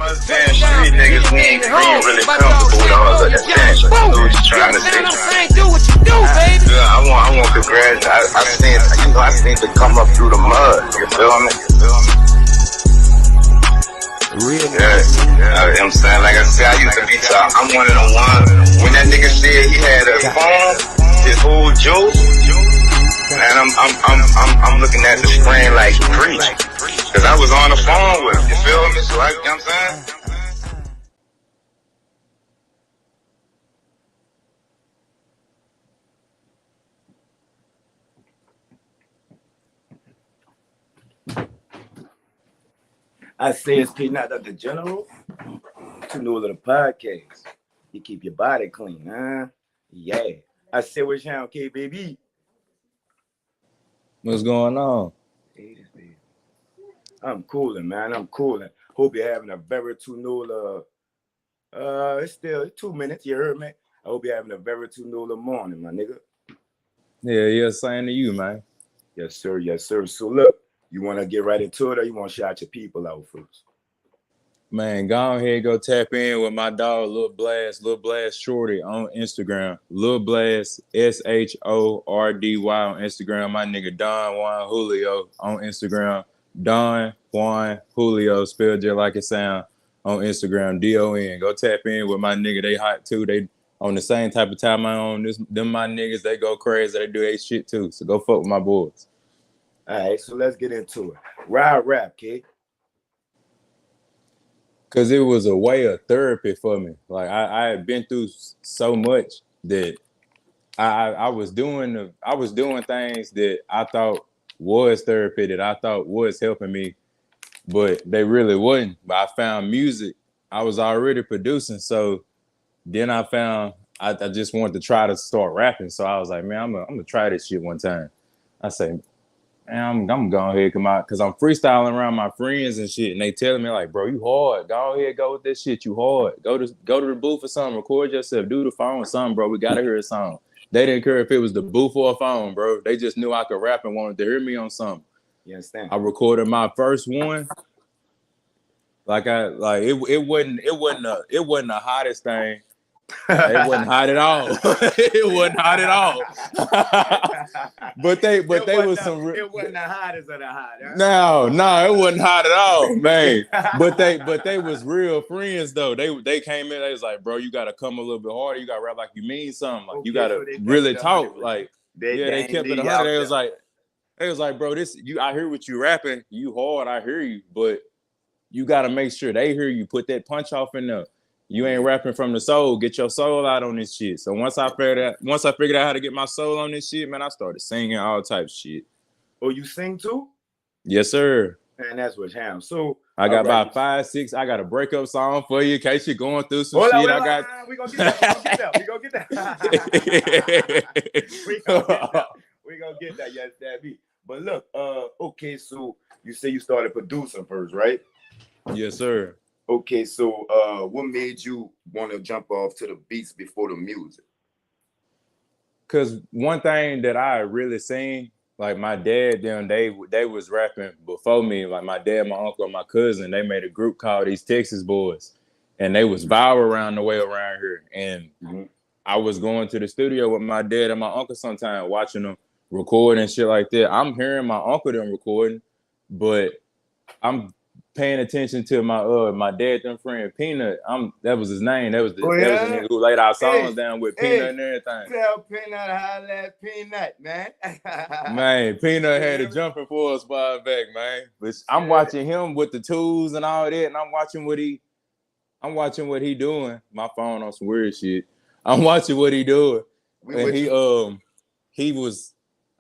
Damn, street niggas, we ain't really comfortable with all of that damn. So just trying to say, do what you do, baby. I want congrats. I seen to come up through the mud. You feel me? Really? Yeah. I'm saying, like I said, I used to be top. I'm one of the ones. When that nigga said he had a phone, his whole juice, man, I'm looking at the screen like preach. Cause I was on the phone with him. You feel me? So you know what I'm saying? I say it's Peanut of the General to Nola the podcast. You keep your body clean, huh? Yeah. I say what's down, K baby. What's going on? I'm cooling, man. I'm cooling. Hope you're having a very too Nola. It's still 2 minutes. You heard me? I hope you're having a very too Nola morning, my nigga. Yeah, same to you, man. Yes, sir. Yes, sir. So look, you want to get right into it, or you want to shout your people out first? Man, go ahead, go tap in with my dog, Lil Blast Shorty on Instagram. Lil Blast, SHORDY on Instagram. My nigga Don Juan Julio on Instagram. Don Juan Julio, spelled just like it sound, on Instagram. DON. Go tap in with my nigga. They hot too. They on the same type of time I on. Them my niggas, they go crazy. They do their shit too. So go fuck with my boys. All right, so let's get into it. Rap, kid. Cause it was a way of therapy for me. Like I had been through so much that I was doing things that I thought was therapy, that I thought was helping me, but they really wasn't. But I found music. I was already producing, so then I found I just wanted to try to start rapping. So I was like, man, I'm gonna try this shit one time. I say, man, I'm going ahead come out because I'm freestyling around my friends and shit, and they telling me like, bro, you hard. Go ahead, go with that shit. You hard. Go to the booth or something. Record yourself. Do the phone or something, bro. We gotta hear a song. They didn't care if it was the booth or a phone, bro. They just knew I could rap and wanted to hear me on something. You understand? I recorded my first one. It wasn't the hottest thing. It wasn't hot at all. It wasn't hot at all. but they was some. It wasn't the hottest of the hot. Huh? No, it wasn't hot at all, man. but they was real friends though. They came in. They was like, bro, you gotta come a little bit harder. You gotta rap like you mean something. Like you gotta really talk. Like they kept it 100. They was like, bro, I hear what you rapping. You hard. I hear you, but you gotta make sure they hear you. Put that punch off in there. You ain't rapping from the soul. Get your soul out on this shit. So once I figured out how to get my soul on this shit, man, I started singing all types of shit. Oh, you sing too? Yes, sir. And that's what's happening. So I got about 5, 6. I got a breakup song for you in case you're going through some shit. We gonna get that. We gonna get that. Yes, that be. But look, okay, so you say you started producing first, right? Yes, sir. Okay, so what made you want to jump off to the beats before the music? Because one thing that I really seen, like my dad, they was rapping before me. Like my dad, my uncle, and my cousin, they made a group called these Texas Boys, and they was viral around the way around here. And I was going to the studio with my dad and my uncle sometimes, watching them record and shit like that. I'm hearing my uncle them recording, but I'm paying attention to my dad and friend Peanut. That was his name. That was the nigga who laid our songs down with Peanut and everything. Tell Peanut how that Peanut, man. Man, Peanut had a jumping for us while back, man. But I'm watching him with the tools and all that, and I'm watching what he doing. My phone on some weird shit. I'm watching what he doing. And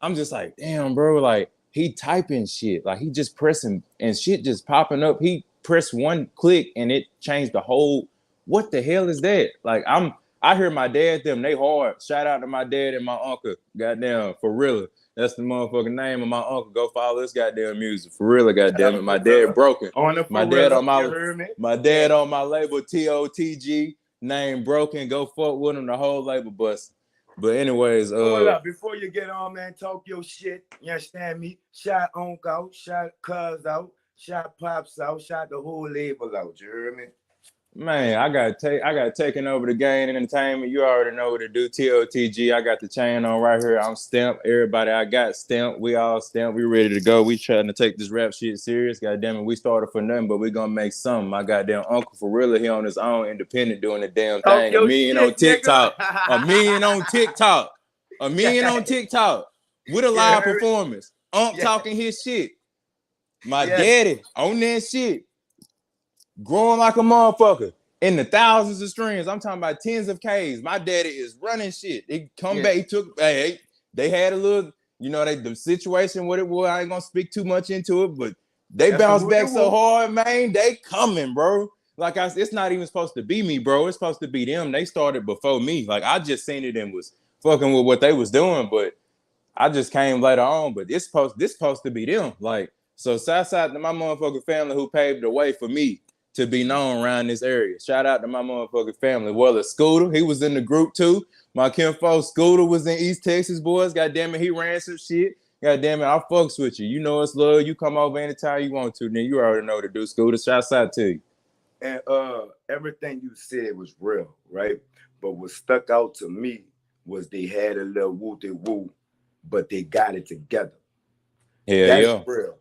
I'm just like, damn, bro, like he typing shit, like he just pressing and shit just popping up. He pressed one click and it changed the whole. What the hell is that? Like I hear my dad them, they hard. Shout out to my dad and my uncle. Goddamn, for real. That's the motherfucking name of my uncle. Go follow this goddamn music. For real, goddamn it. My dad broken. My dad on my label TOTG, name Broken. Go fuck with him, the whole label bust. But anyways, hold up, before you get on, man, talk your shit. You understand me? Shout Uncle out, shout Cuz out, Shot Pops out, shot the whole label out. You hear me? Man, I got taken over the game and entertainment. You already know what to do. TOTG. I got the chain on right here. I'm stamped. Everybody I got stamped. We all stamped. We ready to go. We trying to take this rap shit serious. God damn it. We started for nothing, but we gonna make something. My goddamn uncle for real, he on his own, independent, doing the damn Talk thing. your $1 million shit, on TikTok. nigga. $1 million on TikTok. $1 million on TikTok with a Yeah, live heard it. performance. Unc Yeah. talking his shit. My Yeah. daddy on that shit. Growing like a motherfucker. In the thousands of streams. I'm talking about tens of Ks. My daddy is running shit. He come back. He took, hey, they had a little, you know, the situation what it was. I ain't gonna speak too much into it, but they bounced back so hard, man. They coming, bro. Like it's not even supposed to be me, bro. It's supposed to be them. They started before me. Like I just seen it and was fucking with what they was doing, but I just came later on. But this supposed to be them. Like, so shout out to my motherfucking family who paved the way for me to be known around this area. Shout out to my motherfucking family. Well, Scooter, he was in the group too. My kinfolk Scooter was in East Texas, boys. God damn it, he ran some shit. God damn it, I fucks with you. You know it's love. You come over anytime you want to. Then you already know what to do, Scooter. Shouts out to you. And everything you said was real, right? But what stuck out to me was they had a little woo-de-woo, but they got it together. That's real.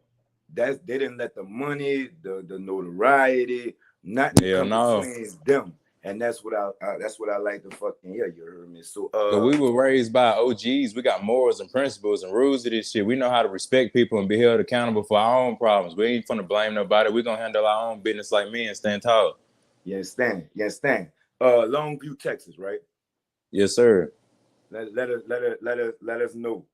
They didn't let the money, the notoriety, nothing come between them, and that's what I like to fucking hear. You heard me? So we were raised by OGs. We got morals and principles and rules of this shit. We know how to respect people and be held accountable for our own problems. We ain't finna blame nobody. We gonna handle our own business like me and stand tall. You understand? Longview, Texas, right? Yes, sir. Let us know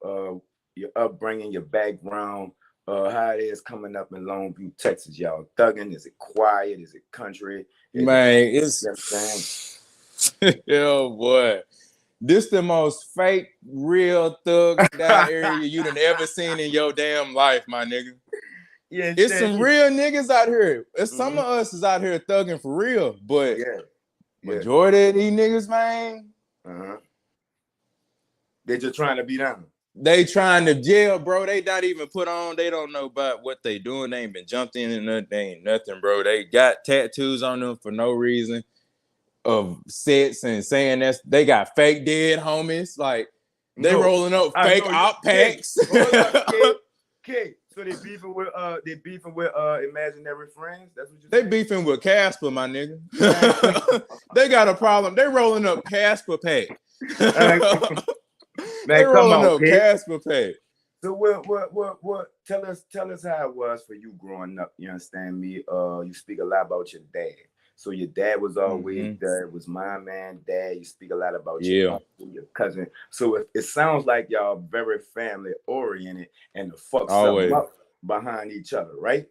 your upbringing, your background. How it is coming up in Longview, Texas, y'all. Thugging? Is it quiet? Is it country? It's oh boy, this the most fake, real thug down area you done ever seen in your damn life, my nigga. Yeah, it's some real niggas out here. Some of us is out here thugging for real, but majority of these niggas, man, they just trying to be down. They trying to jail, bro. They not even put on. They don't know about what they doing. They ain't been jumped in and nothing. They ain't nothing, bro. They got tattoos on them for no reason of sets and saying they got fake dead homies. Like they rolling up fake op packs. Okay, so they beefing with imaginary friends. That's what you. They beefing with Casper, my nigga. They got a problem. They rolling up Casper pack. Man, come on, Casper pay. So what? Tell us how it was for you growing up. You understand me? You speak a lot about your dad. So your dad was always there. It was my man, dad. You speak a lot about your uncle, your cousin. So it sounds like y'all very family oriented and the fuck something up behind each other, right?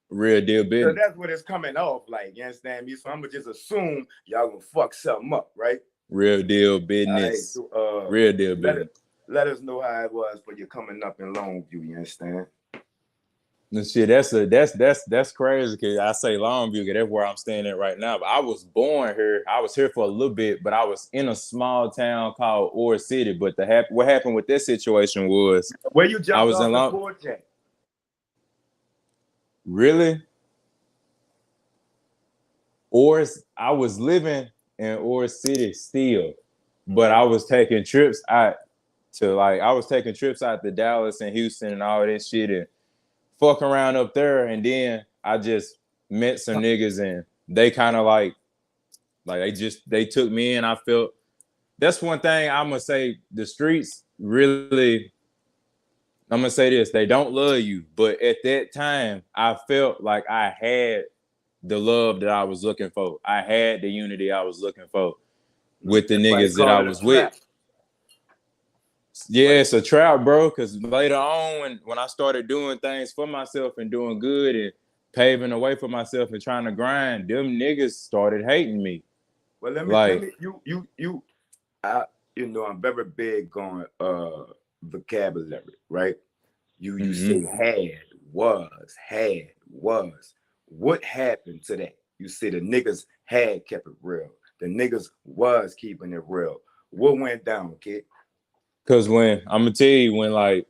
Real deal business. So that's what it's coming off like. You understand me? So I'm gonna just assume y'all gonna fuck something up, right? Real deal business. Right, so, real deal business. Let us know how it was for you coming up in Longview. You understand? And shit, that's crazy because I say Longview because that's where I'm staying at right now. But I was born here. I was here for a little bit, but I was in a small town called Ore City. But what happened with this situation was where you jumped off the porch at? Really? I was living in Ore City still, but I was taking trips out to Dallas and Houston and all that shit and fuck around up there. And then I just met some niggas and they kind of like they took me in. I felt that's one thing I'm gonna say. The streets really, I'm gonna say this, they don't love you. But at that time, I felt like I had the love that I was looking for. I had the unity I was looking for with the niggas that I was with. Yeah, it's a trap, bro. Because later on, when I started doing things for myself and doing good and paving the way for myself and trying to grind, them niggas started hating me. Well, let me I'm very big on vocabulary, right? You say had, was. What happened to that? You say the niggas had kept it real. The niggas was keeping it real. What went down, kid? Cause when I'm gonna tell you when like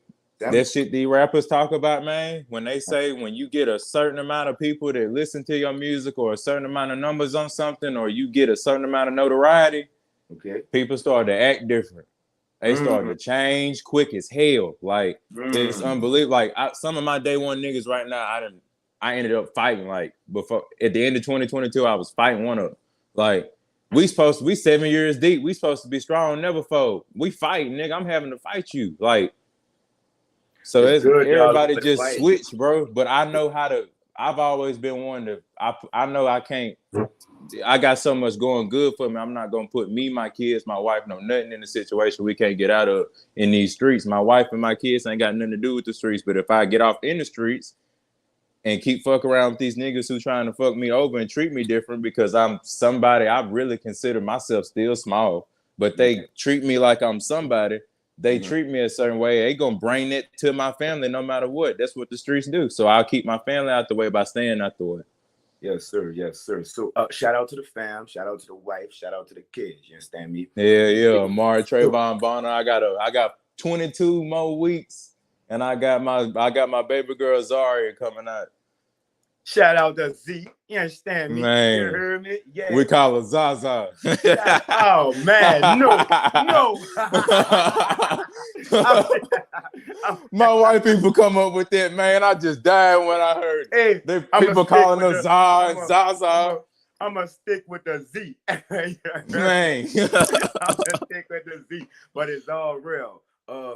that shit these rappers talk about, man. When they say when you get a certain amount of people that listen to your music or a certain amount of numbers on something, or you get a certain amount of notoriety, people start to act different. They start to change quick as hell. Like it's unbelievable. Like some of my day one niggas right now, I ended up fighting like before at the end of 2022. I was fighting one of them. Like we 7 years deep. We supposed to be strong, never fold. We fight, nigga. I'm having to fight you. Like so it's everybody just switch, bro. But I know how to. I've always been one to. I know I can't. I got so much going good for me. I'm not gonna put me, my kids, my wife, nothing in a situation we can't get out of in these streets. My wife and my kids ain't got nothing to do with the streets. But if I get off in the streets and keep fucking around with these niggas who trying to fuck me over and treat me different because I'm somebody, I really consider myself still small, but they treat me like I'm somebody. They treat me a certain way. They gonna bring it to my family no matter what. That's what the streets do. So I'll keep my family out the way by staying out the way. Yes, sir. Yes, sir. So shout out to the fam, shout out to the wife, shout out to the kids. You understand me? Yeah. Amari, Trayvon, Bonner. I got 22 more weeks, and I got my baby girl Zaria coming out. Shout out to Z. You understand me? Man. You heard me? Yeah. We call her Zaza. Oh man, no. My white people come up with that, man. I just died when I heard it. People calling her Zaza. I'm gonna stick with the Z. Man. I'm gonna stick with the Z, but it's all real.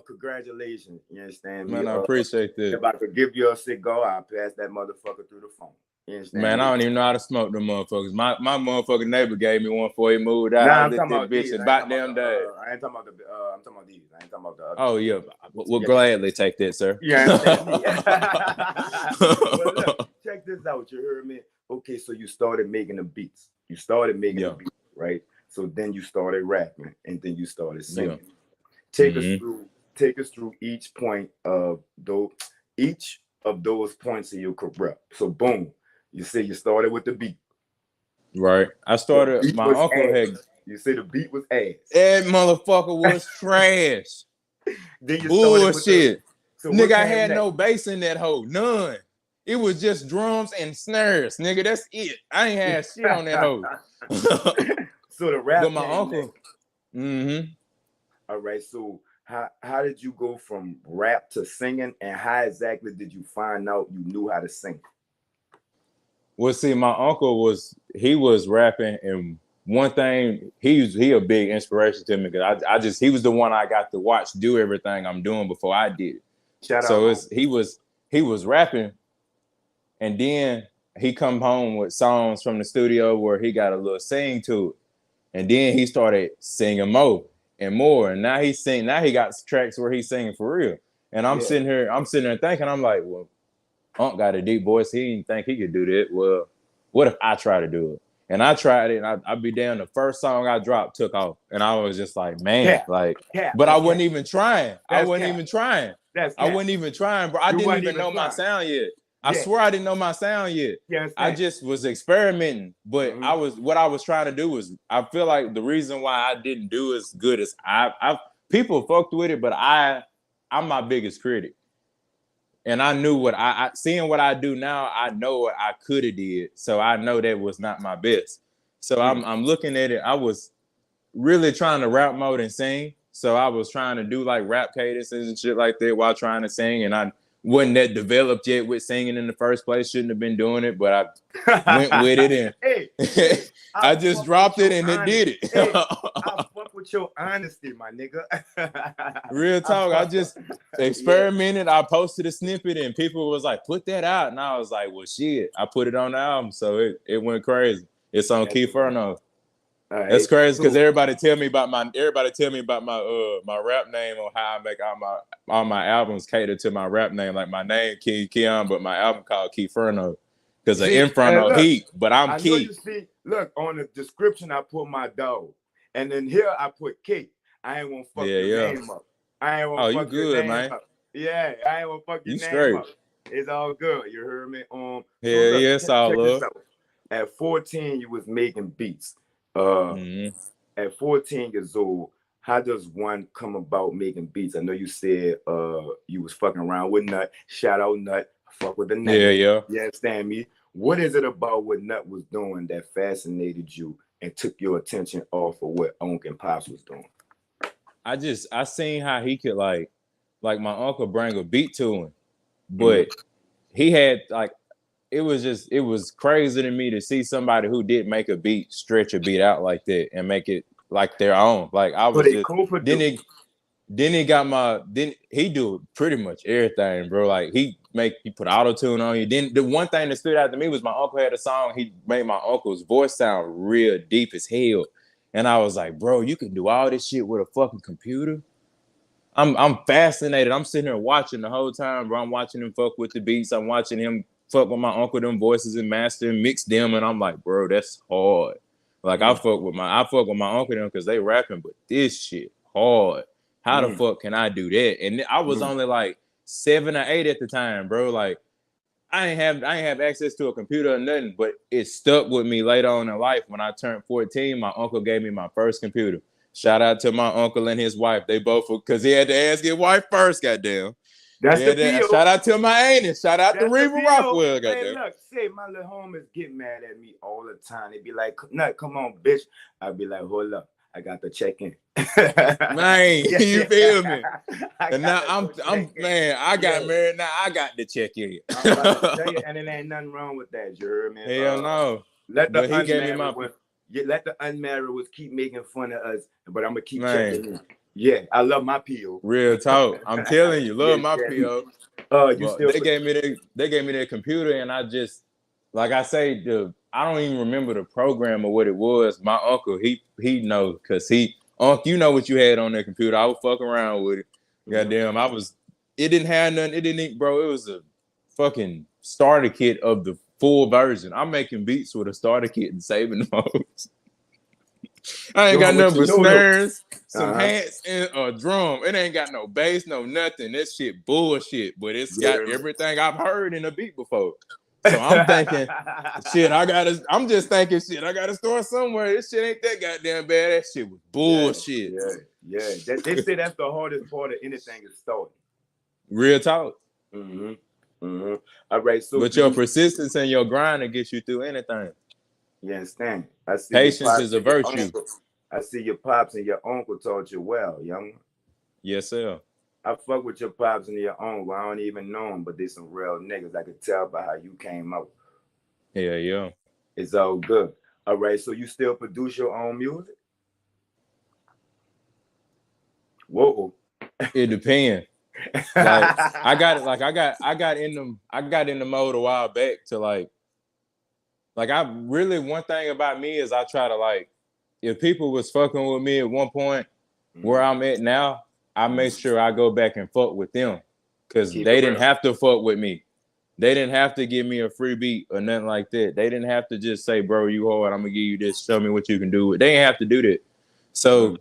Congratulations. You understand me? Man, I appreciate that. If I could give you a cigar, I'll pass that motherfucker through the phone. You understand man, me? I don't even know how to smoke them motherfuckers. My motherfucking neighbor gave me one before he moved out. Nah, I lit that bitch about damn day. I ain't talking about the. I'm talking about these. I ain't talking about the other. Oh yeah, we'll gladly take that, sir. You understand me? Well, look, check this out. You heard me? Okay, so you started making the beats. The beats, right? So then you started rapping, and then you started singing. Take us through each point of those points in your career. So boom, you say you started with the beat. Right. I started. My uncle had. You say the beat was ass. That motherfucker was trash. Then you bullshit. So nigga, I had no bass in that hole. None. It was just drums and snares. Nigga, that's it. I ain't had shit on that hole. So the rap. But my uncle. All right. So how did you go from rap to singing, and how exactly did you find out you knew how to sing? Well, see, my uncle was rapping, and one thing he a big inspiration to me because he was the one I got to watch do everything I'm doing before I did it. He was rapping, and then he come home with songs from the studio where he got a little sing to it, and then he started singing more and more, and now he got tracks where he's singing for real, and I'm sitting here thinking, I'm like, well, Unc got a deep voice. He didn't think he could do that. Well, what if I try to do it? And I tried it, and I'd be down. The first song I dropped took off, and I was just like, man, but I wasn't even trying. I wasn't even trying, bro. I didn't even know my sound yet. I swear I didn't know my sound yet. I just was experimenting, but what I was trying to do was, I feel like the reason why I didn't do as good as people fucked with it, but I'm my biggest critic. And I knew what seeing what I do now, I know what I could have did. So I know that was not my best. So I'm looking at it. I was really trying to rap mode and sing. So I was trying to do like rap cadences and shit like that while trying to sing. And I wasn't that developed yet with singing in the first place. Shouldn't have been doing it, but I went with it and I just dropped it and it did it. I fuck with your honesty, my nigga. Real talk. I just experimented. I posted a snippet and people was like, put that out. And I was like, well, shit. I put it on the album. So it went crazy. It's on K3ON. Right. That's crazy because everybody tell me about my rap name on how I make all my albums cater to my rap name. Like my name K3ON, but my album called K3ON because of Inferno Heat. But I'm Key. Look on the description, I put my dog, and then here I put K. I ain't want to fuck your name up. I ain't want to fuck your name up. Yeah, I ain't want to fuck your name up. It's all good. You heard me? It's all love. At 14, you was making beats. At 14 years old, how does one come about making beats? I know you said you was fucking around with Nut. Shout out Nut. Fuck with the name. Yeah. You understand me? What is it about what Nut was doing that fascinated you and took your attention off of what Unc and Pops was doing? I seen how he could like my uncle bring a beat to him, but he had like it was crazy to me to see somebody who did make a beat stretch a beat out like that and make it like their own. Like I was just then he do pretty much everything, bro. Like he put auto-tune on you. Then the one thing that stood out to me was my uncle had a song. He made my uncle's voice sound real deep as hell. And I was like, bro, you can do all this shit with a fucking computer. I'm fascinated. I'm sitting here watching the whole time, bro. I'm watching him fuck with the beats. I'm watching him fuck with my uncle, them voices and master and mix them. And I'm like, bro, that's hard. Like I fuck with my uncle them because they rapping, but this shit hard. How the fuck can I do that? And I was only like 7 or 8 at the time, bro. Like I ain't have access to a computer or nothing, but it stuck with me later on in life. When I turned 14, my uncle gave me my first computer. Shout out to my uncle and his wife. They both, because he had to ask his wife first, goddamn. That's the deal. Shout out to my auntie. Shout out to Reba Rockwell, goddamn. Hey, look, say my little homies get mad at me all the time. They be like, "Nut, come on, bitch." I be like, "Hold up, I got to check in." Man, you feel me? And now I got married. Now I got to check in. I'm about to tell you, and it ain't nothing wrong with that. You heard me? Hell no. Let the unmarried ones keep making fun of us, but I'm gonna keep checking in. Yeah, I love my PO. Real talk. I'm telling you, love my PO. They gave me their computer, and I just, like I say, I don't even remember the program or what it was. My uncle, he knows, because Unc, you know what you had on that computer. I was fucking around with it. Goddamn, it didn't have nothing. It didn't, bro. It was a fucking starter kit of the full version. I'm making beats with a starter kit and saving the modes. I ain't got nothing but snares, some hats, and a drum. It ain't got no bass, no nothing. This shit bullshit, but it's got everything I've heard in a beat before. So I'm thinking, I'm just thinking, I gotta start somewhere. This shit ain't that goddamn bad. That shit was bullshit. Yeah. They say that's the hardest part of anything is starting. Real talk. All right, so but your persistence and your grind will get you through anything. You understand? Patience is a virtue. I see your pops and your uncle taught you well, young. Yes, sir. I fuck with your pops and your uncle. I don't even know them, but they some real niggas. I could tell by how you came out. Yeah. It's all good. All right, so you still produce your own music? Whoa. It depends. I got in the mode a while back to like one thing about me is I try to like, if people was fucking with me at one point where I'm at now, I make sure I go back and fuck with them, because they didn't have to fuck with me. They didn't have to give me a free beat or nothing like that. They didn't have to just say, bro, you hard, I'm gonna give you this, show me what you can do. They didn't have to do that. So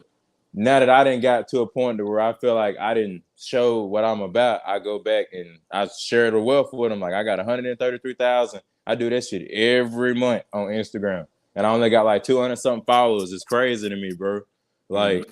now that I didn't got to a point to where I feel like I didn't show what I'm about, I go back and I share the wealth with them. Like I got 133,000. I do that shit every month on Instagram, and I only got like 200 something followers. It's crazy to me, bro. Like,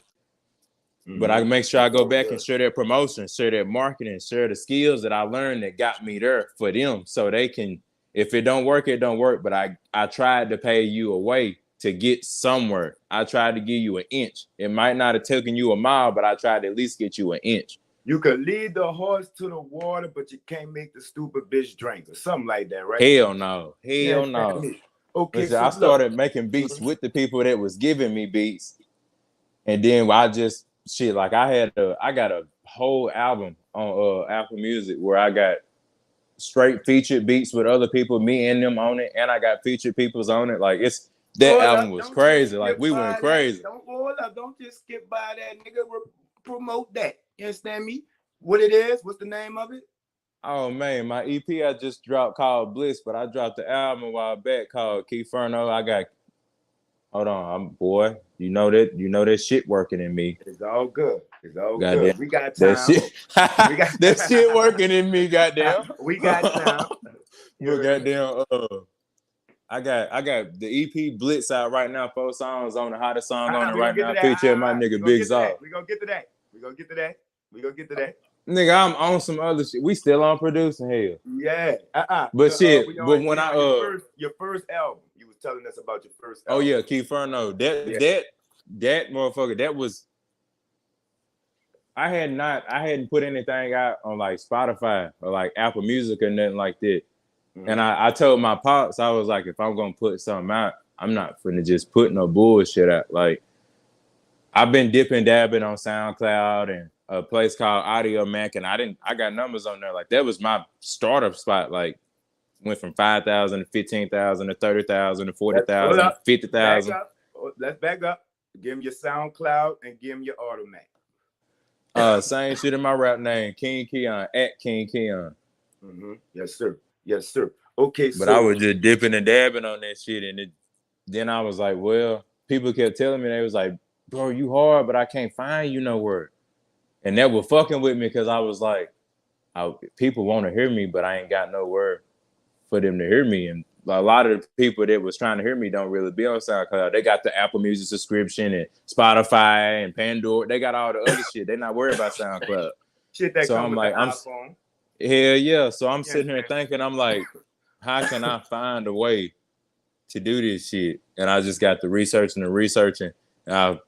but I make sure I go back and share their promotion, share their marketing, share the skills that I learned that got me there for them, so they can. If it don't work, it don't work. But I tried to pay you away to get somewhere. I tried to give you an inch. It might not have taken you a mile, but I tried to at least get you an inch. You could lead the horse to the water, but you can't make the stupid bitch drink or something like that, right? Hell no. Okay, listen, I started making beats with the people that was giving me beats, and then I just I got a whole album on Apple Music where I got straight featured beats with other people, me and them on it, and I got featured people's on it. Like that album was crazy. Like we went crazy. Don't just skip by that, nigga. Promote that. You understand me? What it is? What's the name of it? Oh man, my EP I just dropped called Bliss, but I dropped the album a while back called K3ON. Hold on, boy. You know that shit working in me. It's all good. Good. We got time. That shit working in me, goddamn. We got time. Goddamn. I got the EP Blitz out right now. 4 songs on the hottest song on it We right gonna now. get to Featuring my that. nigga Big Zog. We gonna get to that. We gonna get to that. We gonna get to that. Nigga, I'm on some other shit. We still on producing hell. Yeah. But shit, We but on, when your first album, you was telling us about your first oh album. yeah, K3ON. That motherfucker, that was I hadn't put anything out on like Spotify or like Apple Music or nothing like that. Mm-hmm. And I told my pops, I was like, if I'm gonna put something out, I'm not finna just put no bullshit out. Like I've been dipping dabbing on SoundCloud and a place called Audio Mac, and I got numbers on there. Like that was my startup spot. Like went from 5,000 to 15,000 to 30,000 to 40,000 to 50,000. Let's back up. Give him your SoundCloud and give him your Automac. Same shit in my rap name, King K3ON, at King K3ON. Mm-hmm. Yes, sir. Yes, sir. Okay, but I was just dipping and dabbing on that shit, and then I was like, well, people kept telling me, they was like, bro, you hard, but I can't find you nowhere. And that was fucking with me because I was like, people want to hear me, but I ain't got nowhere for them to hear me. And a lot of the people that was trying to hear me don't really be on SoundCloud. They got the Apple Music subscription and Spotify and Pandora. They got all the other shit. They not worried about SoundCloud. Shit that so I'm like, iPhone. Hell yeah. So I'm sitting here thinking, I'm like, how can I find a way to do this shit? And I just got the researching. And I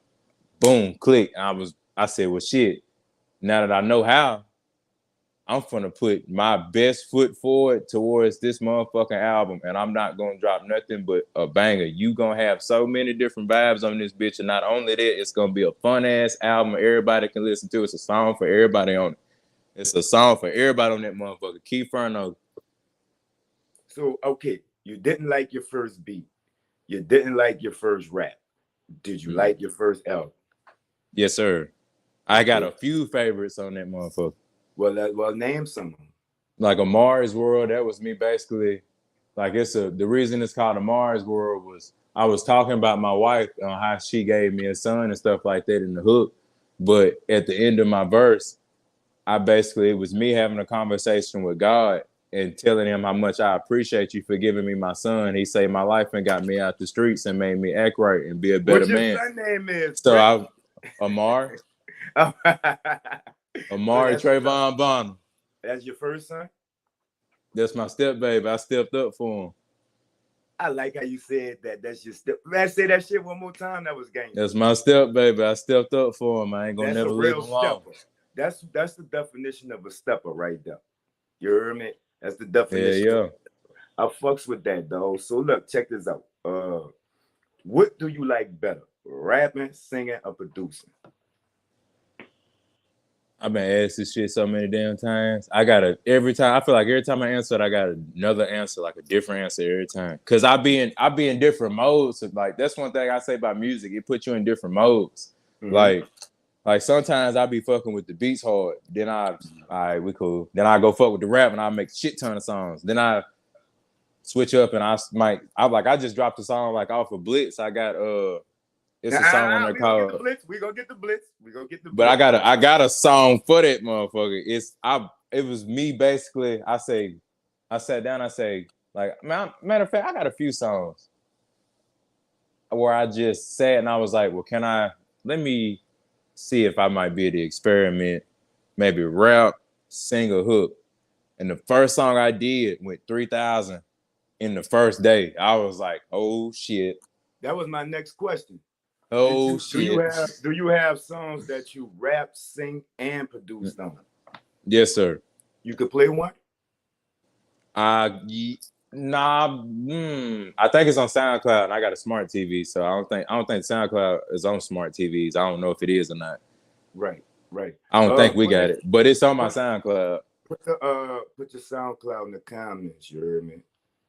boom, click. I said, well, shit. Now that I know how, I'm gonna put my best foot forward towards this motherfucking album, and I'm not gonna drop nothing but a banger. You gonna have so many different vibes on this bitch, and not only that, it's gonna be a fun ass album everybody can listen to. It's a song for everybody on it. It's a song for everybody on that motherfucker. K3ON. So okay, you didn't like your first beat, you didn't like your first rap. Did you like your first album? Yes, sir. I got a few favorites on that motherfucker. Well, name some of them. Like A Mars World, that was me basically. Like the reason it's called A Mars World was I was talking about my wife on how she gave me a son and stuff like that in the hook. But at the end of my verse, it was me having a conversation with God and telling him how much I appreciate you for giving me my son. He saved my life and got me out the streets and made me act right and be a better man. What your son name is? So Amar. Amari Trayvon Bonner. That's your first son? That's my step baby. I stepped up for him. I like how you said that. That's your step. Man, say that shit one more time. That was game. That's my step baby. I stepped up for him. I ain't gonna never leave him alone. That's the definition of a stepper right there. You heard me? That's the definition. Yeah. I fucks with that, though. So look, check this out. What do you like better? Rapping, singing, or producing? I've been asked this shit so many damn times. I feel like every time I answer it, I got another answer, like a different answer every time. Cause I be in different modes. So like that's one thing I say about music. It puts you in different modes. Mm-hmm. Like sometimes I be fucking with the beats hard. Then we cool. Then I go fuck with the rap and I make a shit ton of songs. Then I switch up and I just dropped a song like off of Blitz. I got it's a song on there called We gonna get the Blitz. But I got a song for that motherfucker. It was me basically. I sat down, like, matter of fact, I got a few songs where I just sat and I was like, well, let me see if I might be able to experiment, maybe rap, sing a hook. And the first song I did went 3,000 in the first day. I was like, oh shit. That was my next question. Oh shit! Do you have songs that you rap, sing, and produce on? Yes, sir. You could play one. Nah. I think it's on SoundCloud, and I got a smart TV, so I don't think SoundCloud is on smart TVs. I don't know if it is or not. Right. I don't think we got it, but it's on my SoundCloud. Put your SoundCloud in the comments. You heard me,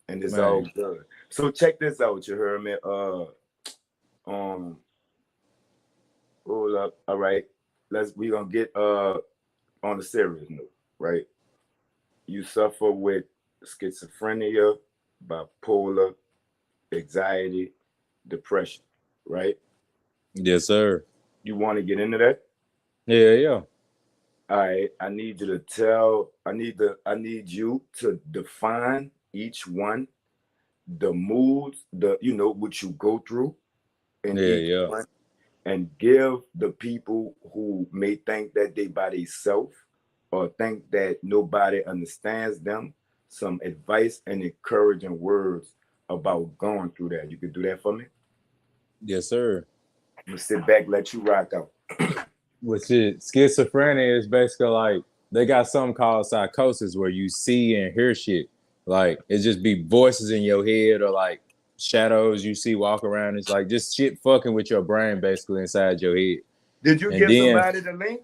and it's all good. So check this out. You heard me. Hold up. All right. We gonna get on a serious note, right? You suffer with schizophrenia, bipolar, anxiety, depression, right? Yes, sir. You want to get into that? Yeah. All right. I need you to define each one the moods, what you go through in each Yeah. one, and give the people who may think that they by themselves or think that nobody understands them some advice and encouraging words about going through that. You could do that for me? Yes, sir. I'm gonna sit back, let you rock out. Which is schizophrenia is basically like they got something called psychosis where you see and hear shit. Like it just be voices in your head or like shadows you see walk around. It's like just shit fucking with your brain basically inside your head. Did you And give then, somebody the link?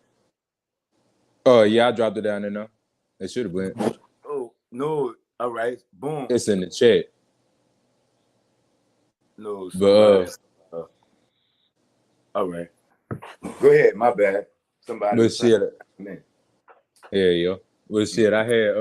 oh yeah, I dropped it down there now. It should have been. Oh no! All right, boom. It's in the chat. No, But somebody. All right, go ahead. My bad. Somebody. but shit, man. yeah, yo. But shit, I had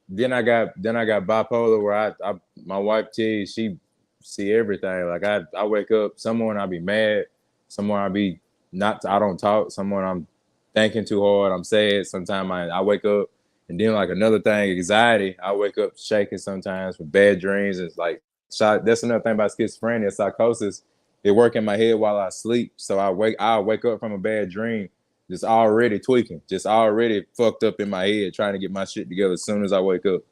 then I got bipolar where I my wife tells she see everything. Like I wake up, someone I be mad, someone I be not I don't talk, someone I'm thinking too hard, I'm sad. Sometimes I wake up and then like another thing, anxiety. I wake up shaking sometimes with bad dreams. It's like that's another thing about schizophrenia, psychosis. It work in my head while I sleep. So I'll wake up from a bad dream just already tweaking, just already fucked up in my head, trying to get my shit together as soon as I wake up.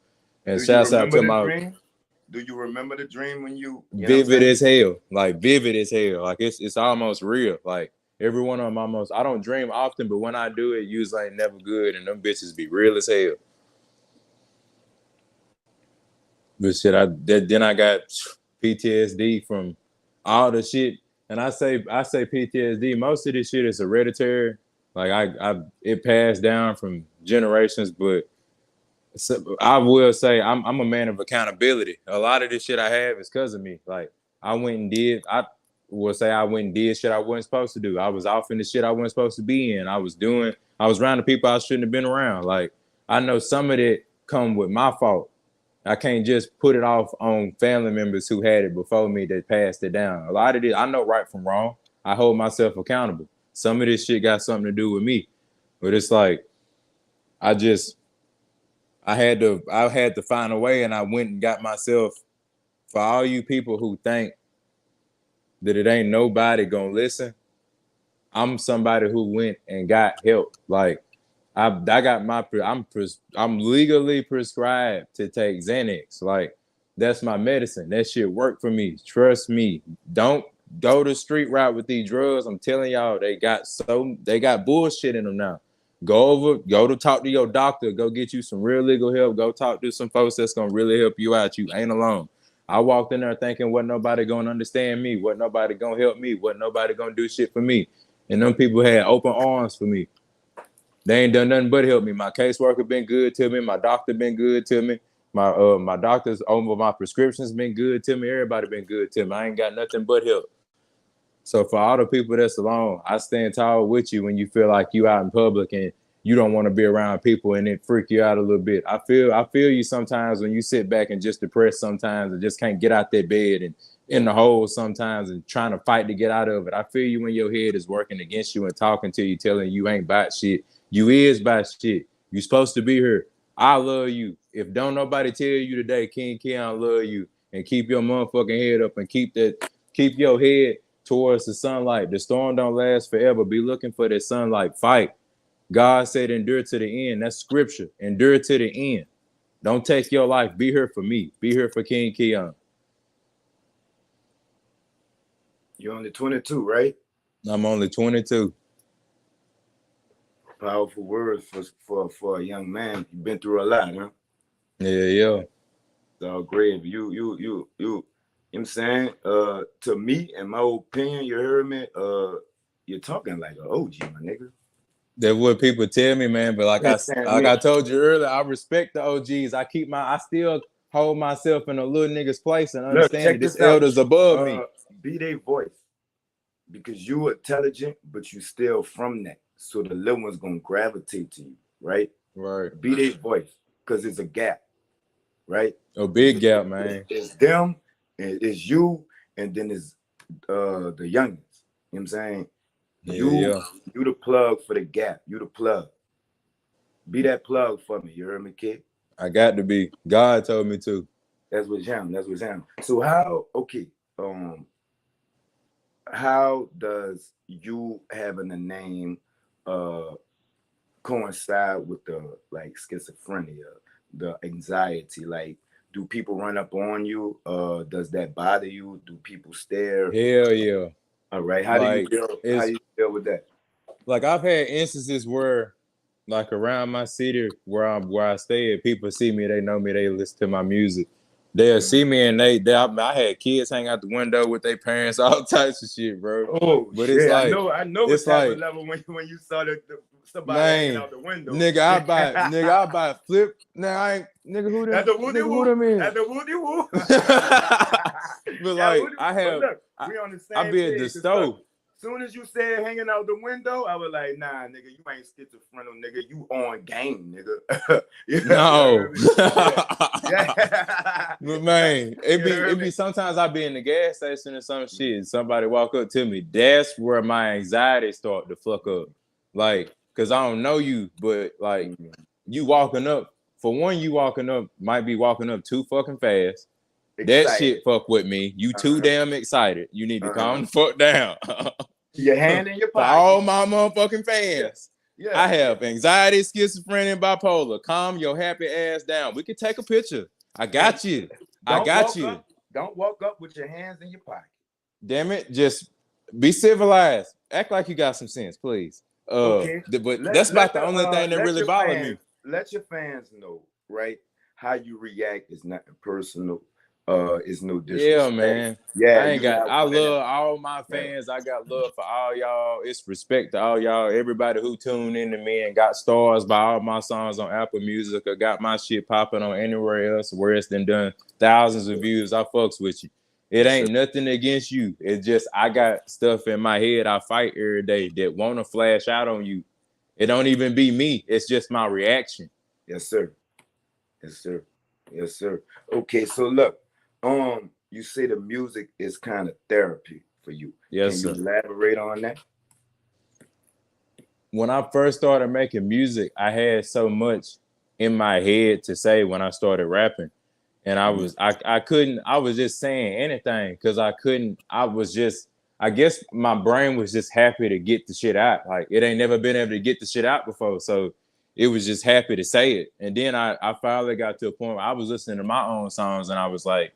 And shouts out to my dream? Do you remember the dream when you vivid as hell, like vivid as hell, like it's almost real. Like every one of them almost. I don't dream often, but when I do, it usually ain't never good, and them bitches be real as hell. But shit, then I got PTSD from all the shit, and I say PTSD. Most of this shit is hereditary. Like it passed down from generations, but I will say I'm a man of accountability. A lot of this shit I have is because of me. Like I went and did shit I wasn't supposed to do. I was off in the shit I wasn't supposed to be in. I was around the people I shouldn't have been around. Like I know some of it come with my fault. I can't just put it off on family members who had it before me that passed it down. A lot of it, I know right from wrong. I hold myself accountable. Some of this shit got something to do with me. But it's like I had to find a way, and I went and got myself. For all you people who think that it ain't nobody gonna listen, I'm somebody who went and got help. Like I'm legally prescribed to take Xanax. Like that's my medicine. That shit worked for me. Trust me. Don't go the street route with these drugs. I'm telling y'all, they got bullshit in them now. Go to talk to your doctor. Go get you some real legal help. Go talk to some folks that's gonna really help you out. You ain't alone. I walked in there thinking, what nobody gonna understand me? What nobody gonna help me? What nobody gonna do shit for me? And them people had open arms for me. They ain't done nothing but help me. My caseworker been good to me. My doctor been good to me. My doctors over my prescriptions been good to me. Everybody been good to me. I ain't got nothing but help. So for all the people that's alone, I stand tall with you when you feel like you out in public and you don't want to be around people and it freak you out a little bit. I feel you sometimes when you sit back and just depressed sometimes and just can't get out that bed and in the hole sometimes and trying to fight to get out of it. I feel you when your head is working against you and talking to you, telling you ain't about shit. You is about shit. You supposed to be here. I love you. If don't nobody tell you today, K3ON love you, and keep your motherfucking head up and keep your head towards the sunlight. The storm don't last forever. Be looking for that sunlight. Fight. God said endure to the end. That's scripture. Endure to the end. Don't take your life. Be here for me. Be here for K3ON. You're only 22, right? I'm only 22. Powerful words for a young man. You've been through a lot, huh? Yeah. It's all great. You know what I'm saying? To me, in my opinion, you heard me, you're talking like an OG, my nigga. That's what people tell me, man. But like I told you earlier, I respect the OGs. I still hold myself in a little nigga's place and understand that this elders above me. Be their voice. Because you intelligent, but you still from that. So the little one's gonna gravitate to you, right? Right. Be their voice, because it's a gap, right? A big gap, man. It's them, it's you, and then it's the youngins. You know what I'm saying? You the plug for the gap. You the plug. Be that plug for me. You heard me, kid? I got to be. God told me to. That's what's happening. That's what's happening. So how? Okay. How does you having a name coincide with the like schizophrenia, the anxiety? Like, do people run up on you? Does that bother you? Do people stare? Hell yeah. All right. How do you feel with that? Like I've had instances where, like around my city where I stay at, people see me, they know me, they listen to my music. They'll see me and I had kids hang out the window with their parents, all types of shit, bro. Oh, but shit. It's like I know it's what type like, of level when you saw somebody hanging out the window. Nigga, I buy flip. Now I ain't nigga who them. At the woody woo. At the woody woo. But like I have, look, we on the same I be at the stove. Soon as you said hanging out the window, I was like, nah, nigga, you ain't schizophrenic, nigga. You on game, nigga. No. Yeah. But man, it be sometimes I be in the gas station or some shit and somebody walk up to me. That's where my anxiety start to fuck up. Like, cause I don't know you, but like you walking up, for one, you walking up might be walking up too fucking fast. Excited. That shit fuck with me. You too damn excited. You need to calm the fuck down. Your hand in your pocket. For all my motherfucking fans. Yeah. I have anxiety, schizophrenia, bipolar. Calm your happy ass down. We can take a picture. I got you. Don't walk up with your hands in your pocket. Damn it. Just be civilized. Act like you got some sense, please. Okay. But that's about the only thing that really bothered me. Let your fans know, right? How you react is nothing personal. It's no disrespect. Yeah, man. Yeah, I love all my fans. I got love for all y'all. It's respect to all y'all. Everybody who tuned into me and got stars by all my songs on Apple Music or got my shit popping on anywhere else where it's done thousands of views. I fucks with you. It ain't nothing against you. It's just I got stuff in my head I fight every day that want to flash out on you. It don't even be me. It's just my reaction. Yes, sir. Yes, sir. Yes, sir. Okay, so look. You say the music is kind of therapy for you. Yes, Can you elaborate on that? When I first started making music, I had so much in my head to say when I started rapping. And I was just saying anything because I guess my brain was just happy to get the shit out. Like it ain't never been able to get the shit out before. So it was just happy to say it. And then I finally got to a point where I was listening to my own songs and I was like,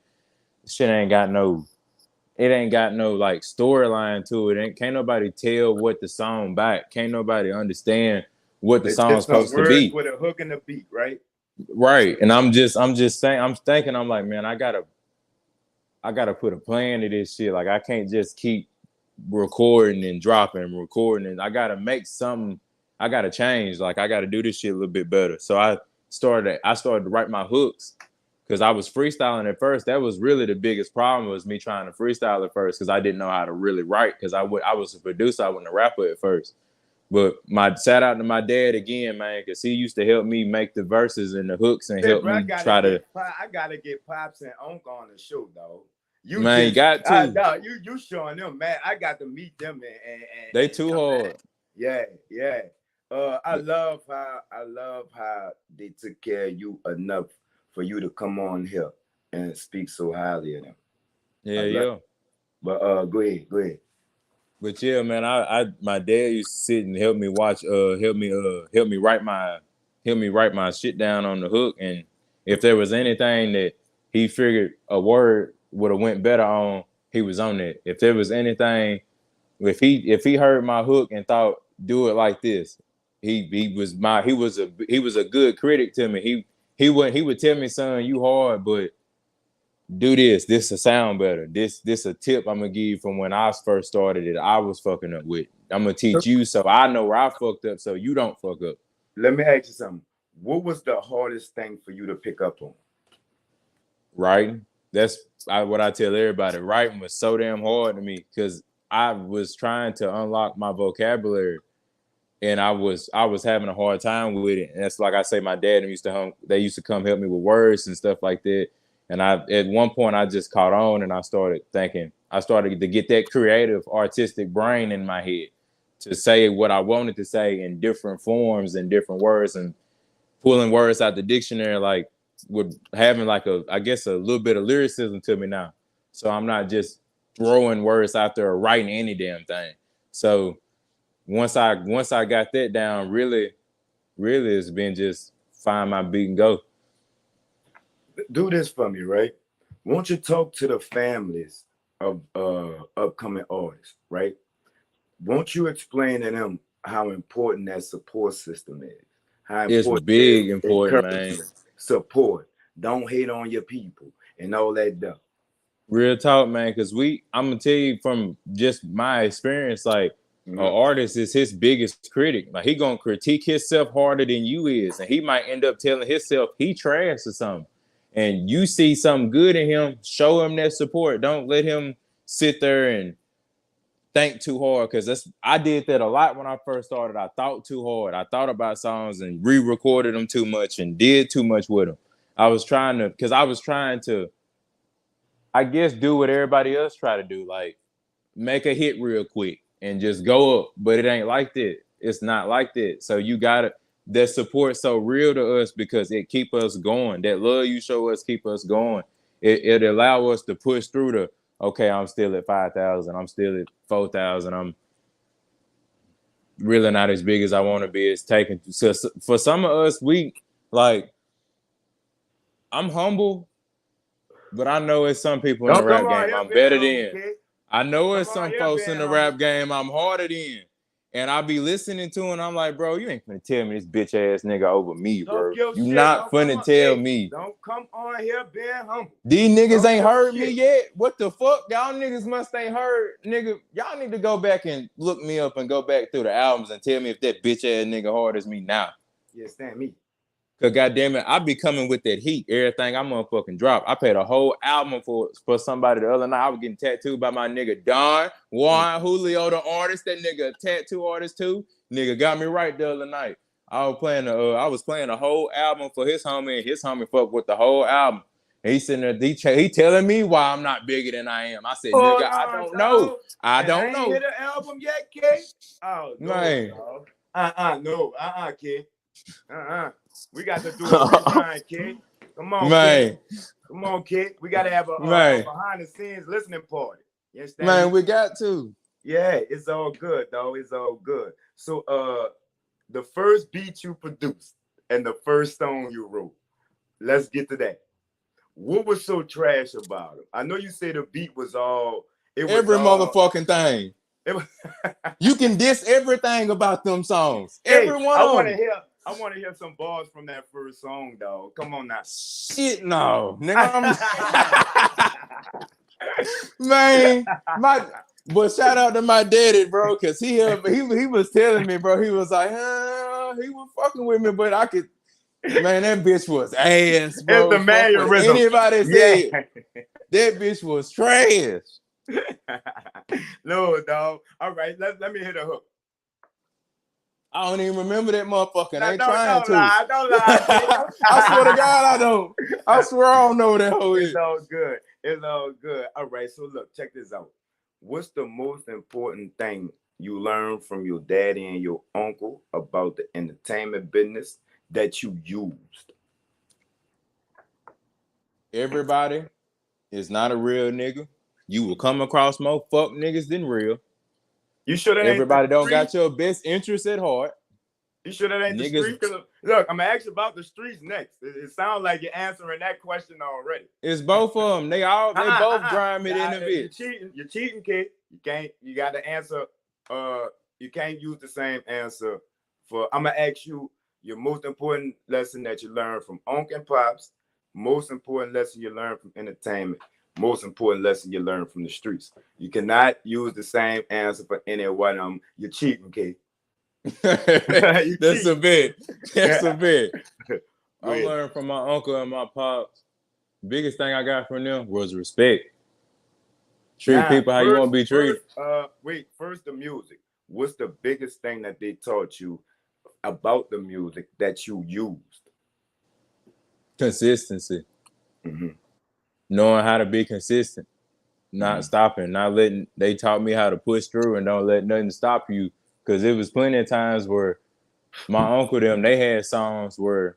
shit ain't got no like storyline to it. Can't nobody tell what the song back. Can't nobody understand what the song's supposed to be. With a hook and a beat, right? Right. And I'm thinking, I'm like, man, I gotta put a plan to this shit. Like I can't just keep recording and dropping and recording, and I gotta make something. I gotta change. Like I gotta do this shit a little bit better. So I started to write my hooks. Because I was freestyling at first. That was really the biggest problem was me trying to freestyle at first because I didn't know how to really write because I was a producer. I wasn't a rapper at first. But shout out to my dad again, man, because he used to help me make the verses and the hooks and help me try to. I got to get Pops and Unc on the show, dog. You got to. Dog, you showing them, man. I got to meet them. And they too hard. Yeah. I love how they took care of you enough for you to come on here and speak so highly of them. Yeah. But go ahead. But yeah, man, my dad used to sit and help me write my shit down on the hook. And if there was anything that he figured a word would have went better on, he was on it. If there was anything, if he heard my hook and thought, do it like this, he was a good critic to me. He would tell me, son, you hard, but do this. This will sound better. This a tip I'm gonna give you from when I first started it. I was fucking up with. I'm gonna teach you so I know where I fucked up, so you don't fuck up. Let me ask you something. What was the hardest thing for you to pick up on? Writing. That's what I tell everybody. Writing was so damn hard to me because I was trying to unlock my vocabulary. And I was having a hard time with it. And that's like I say, my dad used to come help me with words and stuff like that. And at one point I just caught on and I started to get that creative, artistic brain in my head to say what I wanted to say in different forms and different words and pulling words out the dictionary. Like with having like I guess a little bit of lyricism to me now. So I'm not just throwing words out there or writing any damn thing. So once I got that down, really it's been just find my beat and go. Do this for me, right? Won't you talk to the families of upcoming artists, right? Won't you explain to them how important that support system is? How important it's big important, man. Support. Don't hate on your people and all that stuff. Real talk, man, because I'm gonna tell you from just my experience, like an artist is his biggest critic. Like he gonna critique himself harder than you is, and he might end up telling himself he trash or something. And you see something good in him, show him that support. Don't let him sit there and think too hard, because I did that a lot when I first started. I thought too hard. I thought about songs and re-recorded them too much and did too much with them. I was trying to, I guess, do what everybody else try to do, like make a hit real quick and just go up. But it ain't like that. It's not like that. So you gotta, that support so real to us because it keep us going. That love you show us keep us going. It allow us to push through the, okay, I'm still at 5,000. I'm still at 4,000. I'm really not as big as I want to be. It's taken. So for some of us, I'm humble, but I know it's some people in the rap game I'm better than. I know it's some folks in the rap game I'm harder than. And I be listening to and I'm like, bro, you ain't finna tell me this bitch ass nigga over me, bro. You not finna tell me. Don't come on here being humble. These niggas ain't heard me yet. What the fuck? Y'all niggas must ain't heard. Nigga, y'all need to go back and look me up and go back through the albums and tell me if that bitch ass nigga hard as me now. Yeah, stand me. Cause goddamn it, I be coming with that heat. Everything I'm motherfucking drop. I paid a whole album for somebody the other night. I was getting tattooed by my nigga Don Juan Julio, the artist. That nigga a tattoo artist too. Nigga got me right the other night. I was playing a whole album for his homie, and his homie fucked with the whole album. And he sitting there, he telling me why I'm not bigger than I am. I said, nigga, I don't know. I don't know. Hit an album yet, kid? Oh, no, man. No, kid. We got to do a resign, kid. Come on, man. Kid. Come on, kid. We got to have a behind the scenes listening party. You understand? Man, we got to. Yeah, it's all good, though. It's all good. So, the first beat you produced and the first song you wrote. Let's get to that. What was so trash about it? I know you say the beat was all. Every motherfucking thing. You can diss everything about them songs. Hey, Every one of them. I want to hear some bars from that first song, dog. Come on now. Shit, no, nigga. Man, but shout out to my daddy, bro, because he was telling me, bro. He was like, he was fucking with me, but I could. Man, that bitch was ass, bro. It's the mannerism. Anybody said that bitch was trash. No, dog. All right, let me hit a hook. I don't even remember that motherfucker. I ain't trying to. Don't lie. I swear to God, I don't. I swear I don't know what that hoe is. It's all good. It's all good. All right, so look, check this out. What's the most important thing you learned from your daddy and your uncle about the entertainment business that you used? Everybody is not a real nigga. You will come across more fuck niggas than real. You sure that everybody don't got your best interest at heart. You sure that ain't niggas, the street? Look, I'm gonna ask you about the streets next. It sounds like you're answering that question already. It's both of them. They both grime it in the bitch. You're cheating, kid. You got to answer. You can't use the same answer for. I'm gonna ask you your most important lesson that you learned from Unc and Pops. Most important lesson you learned from entertainment. Most important lesson you learn from the streets. You cannot use the same answer for any one of them. You're cheating, kid. That's a bit. That's a bit. I learned from my uncle and my pops. Biggest thing I got from them was respect. Treat people how you want to be treated. First the music. What's the biggest thing that they taught you about the music that you used? Consistency. Mm-hmm. Knowing how to be consistent, not stopping, not letting. They taught me how to push through and don't let nothing stop you. Because it was plenty of times where my uncle they had songs where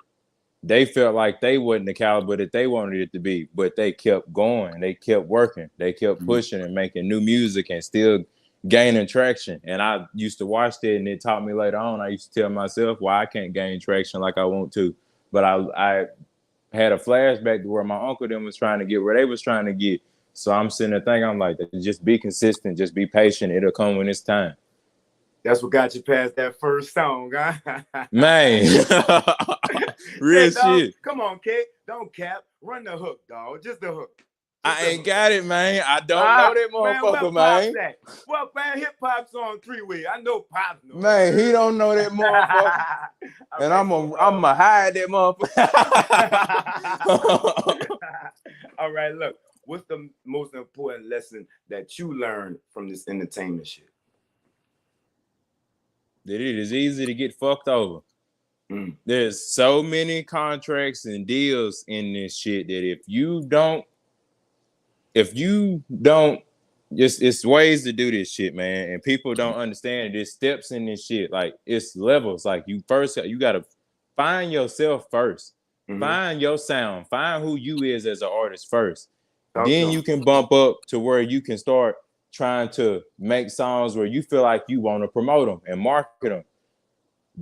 they felt like they wasn't the caliber that they wanted it to be, but they kept going, they kept working, they kept pushing and making new music and still gaining traction. And I used to watch that, and it taught me later on. I used to tell myself why I can't gain traction like I want to, but I had a flashback to where my uncle them was trying to get where they was trying to get. So I'm sitting there thinking, I'm like, just be consistent, just be patient. It'll come when it's time. That's what got you past that first song, huh? Man. Real shit. Come on, kid. Don't cap. Run the hook, dog. Just the hook. I ain't got it, man. I don't know that motherfucker, man. Well, man, hip hop's on 3-way. I know Pops knows. Man, he don't know that motherfucker. And I'm a hide that motherfucker. All right, look. What's the most important lesson that you learned from this entertainment shit? That it is easy to get fucked over. There's so many contracts and deals in this shit that if you don't, it's ways to do this shit, man. And people don't understand there's steps in this shit. Like, it's levels. Like, you gotta find yourself first. Find your sound. Find who you is as an artist first. Then you can bump up to where you can start trying to make songs where you feel like you want to promote them and market them.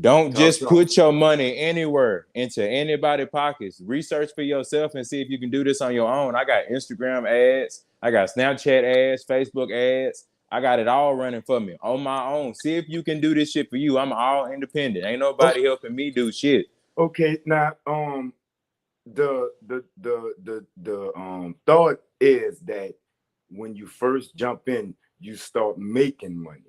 Don't just put your money anywhere into anybody's pockets. Research for yourself and see if you can do this on your own. I got Instagram ads. I got Snapchat ads, Facebook ads. I got it all running for me on my own. See if you can do this shit for you. I'm all independent. Ain't nobody helping me do shit. Okay, now the thought is that when you first jump in, you start making money.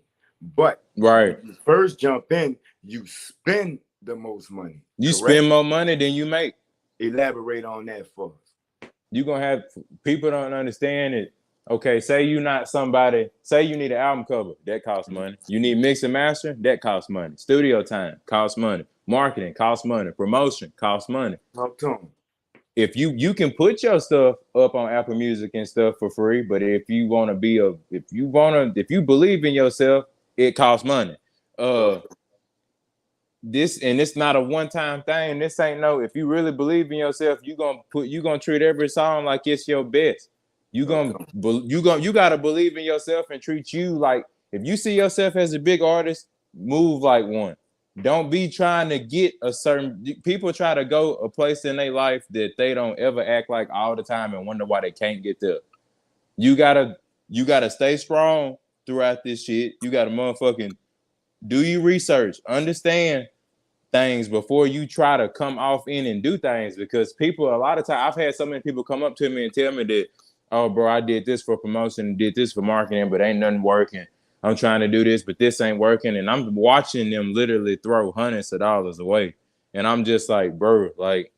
But when you first jump in, you spend the most money. You spend more money than you make. Elaborate on that for us. You're gonna have people don't understand it. Okay, say you not somebody, say you need an album cover, that costs money. You need mix and master, that costs money. Studio time costs money. Marketing costs money. Promotion costs money. Talk to 'em. If you can put your stuff up on Apple Music and stuff for free, but if you believe in yourself, it costs money. It's not a one-time thing. This ain't no, if you really believe in yourself, you gonna treat every song like it's your best. You gotta believe in yourself and treat you like, if you see yourself as a big artist, move like one. Don't be trying to get a certain, people try to go a place in their life that they don't ever act like all the time and wonder why they can't get there. You gotta stay strong throughout this shit. You gotta motherfucking do your research, understand things before you try to come off in and do things, because people, a lot of times, I've had so many people come up to me and tell me that, oh bro, I did this for promotion, did this for marketing, but ain't nothing working. I'm trying to do this, but this ain't working. And I'm watching them literally throw hundreds of dollars away. And I'm just like, bro, like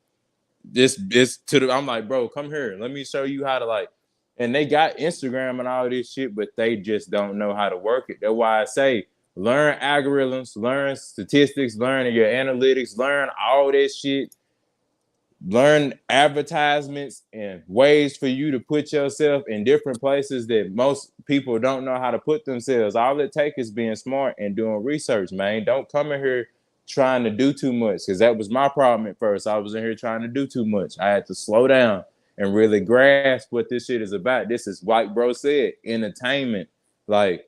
I'm like, bro, come here. Let me show you how to, like, and they got Instagram and all this shit, but they just don't know how to work it. That's why I say, learn algorithms, learn statistics, learn your analytics, learn all that shit. Learn advertisements and ways for you to put yourself in different places that most people don't know how to put themselves. All it takes is being smart and doing research, man. Don't come in here trying to do too much, because that was my problem at first. I was in here trying to do too much. I had to slow down and really grasp what this shit is about. This is, like bro said, entertainment. Like,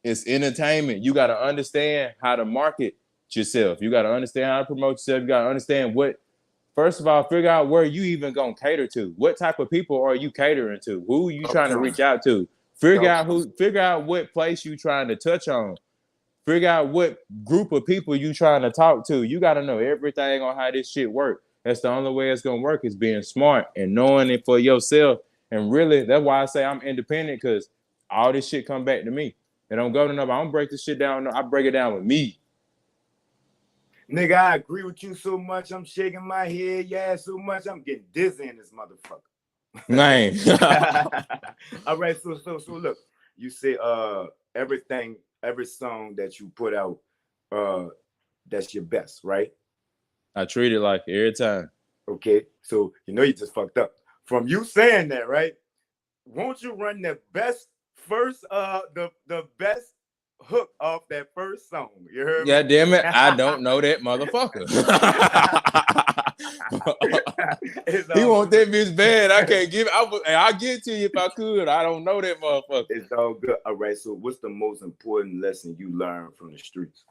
it's entertainment. You got to understand how to market yourself. You got to understand how to promote yourself. You got to understand first of all, figure out where you even gonna cater to. What type of people are you catering to? Who are you trying to reach out to? Figure out what place you trying to touch on. Figure out what group of people you trying to talk to. You got to know everything on how this shit works. That's the only way it's gonna work, is being smart and knowing it for yourself. And really, that's why I say I'm independent, because all this shit come back to me. It don't go to nobody. I don't break this shit down. No, I break it down with me. Nigga, I agree with you so much. I'm shaking my head, so much. I'm getting dizzy in this motherfucker. Man. All right, so look, you say every song that you put out, that's your best, right? I treat it like every time. Okay, so you just fucked up. From you saying that, right? Won't you run the best first, the best hook off that first song? You heard me? Yeah, damn it, I don't know that motherfucker. He want that bitch bad. I can't give it. I get it to you if I could. I don't know that motherfucker. It's all good. All right. So, what's the most important lesson you learned from the streets?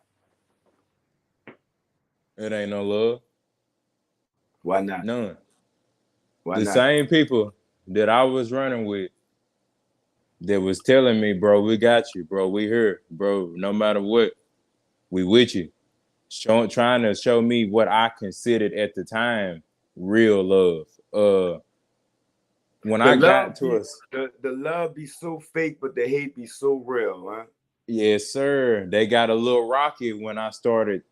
It ain't no love. Why not? None. Why the not? same people that I was running with that was telling me, bro, we got you, bro. We here, bro. No matter what, we with you. Trying to show me what I considered at the time real love. When I got to us, the love be so fake, but the hate be so real, huh? Yes, sir. They got a little rocky when I started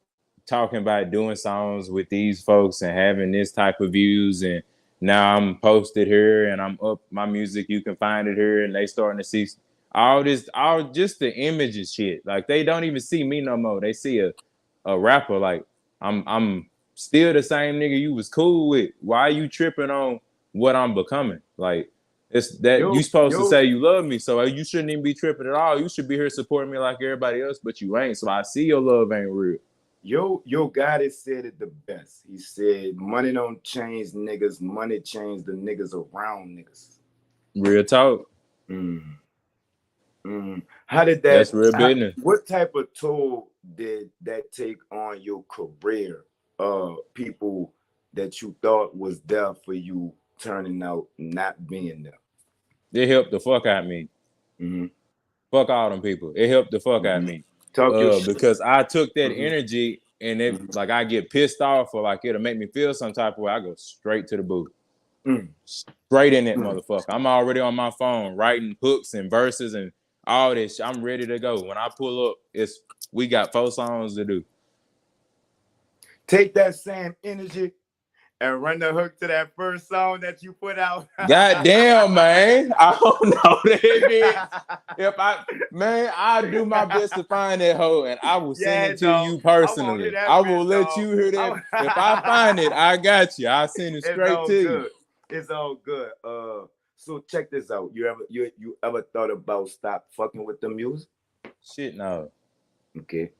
talking about doing songs with these folks and having this type of views. And now I'm posted here and I'm up my music. You can find it here. And they starting to see all just the image and shit. Like they don't even see me no more. They see a rapper. Like I'm still the same nigga you was cool with. Why are you tripping on what I'm becoming? Like it's that you supposed to say you love me, so you shouldn't even be tripping at all. You should be here supporting me like everybody else, but you ain't. So I see your love ain't real. Your guy that said it the best. He said, "Money don't change niggas. Money change the niggas around niggas." Real talk. How did that? That's real business. What type of toll did that take on your career? People that you thought was there for you turning out not being there. It helped the fuck out of me. Fuck all them people. It helped the fuck out of me. Because I took that energy and it like I get pissed off or like it'll make me feel some type of way. I go straight to the booth. Straight in that motherfucker. I'm already on my phone writing hooks and verses and all this. I'm ready to go. When I pull up, we got 4 songs to do. Take that same energy and run the hook to that first song that you put out. Goddamn, man. I don't know that bitch. I do my best to find that hoe and I will send it to you personally. I will let you hear that. If I find it, I got you. I'll send it straight to you. It's all good. So check this out. You ever thought about stop fucking with the music? Shit, no. Okay.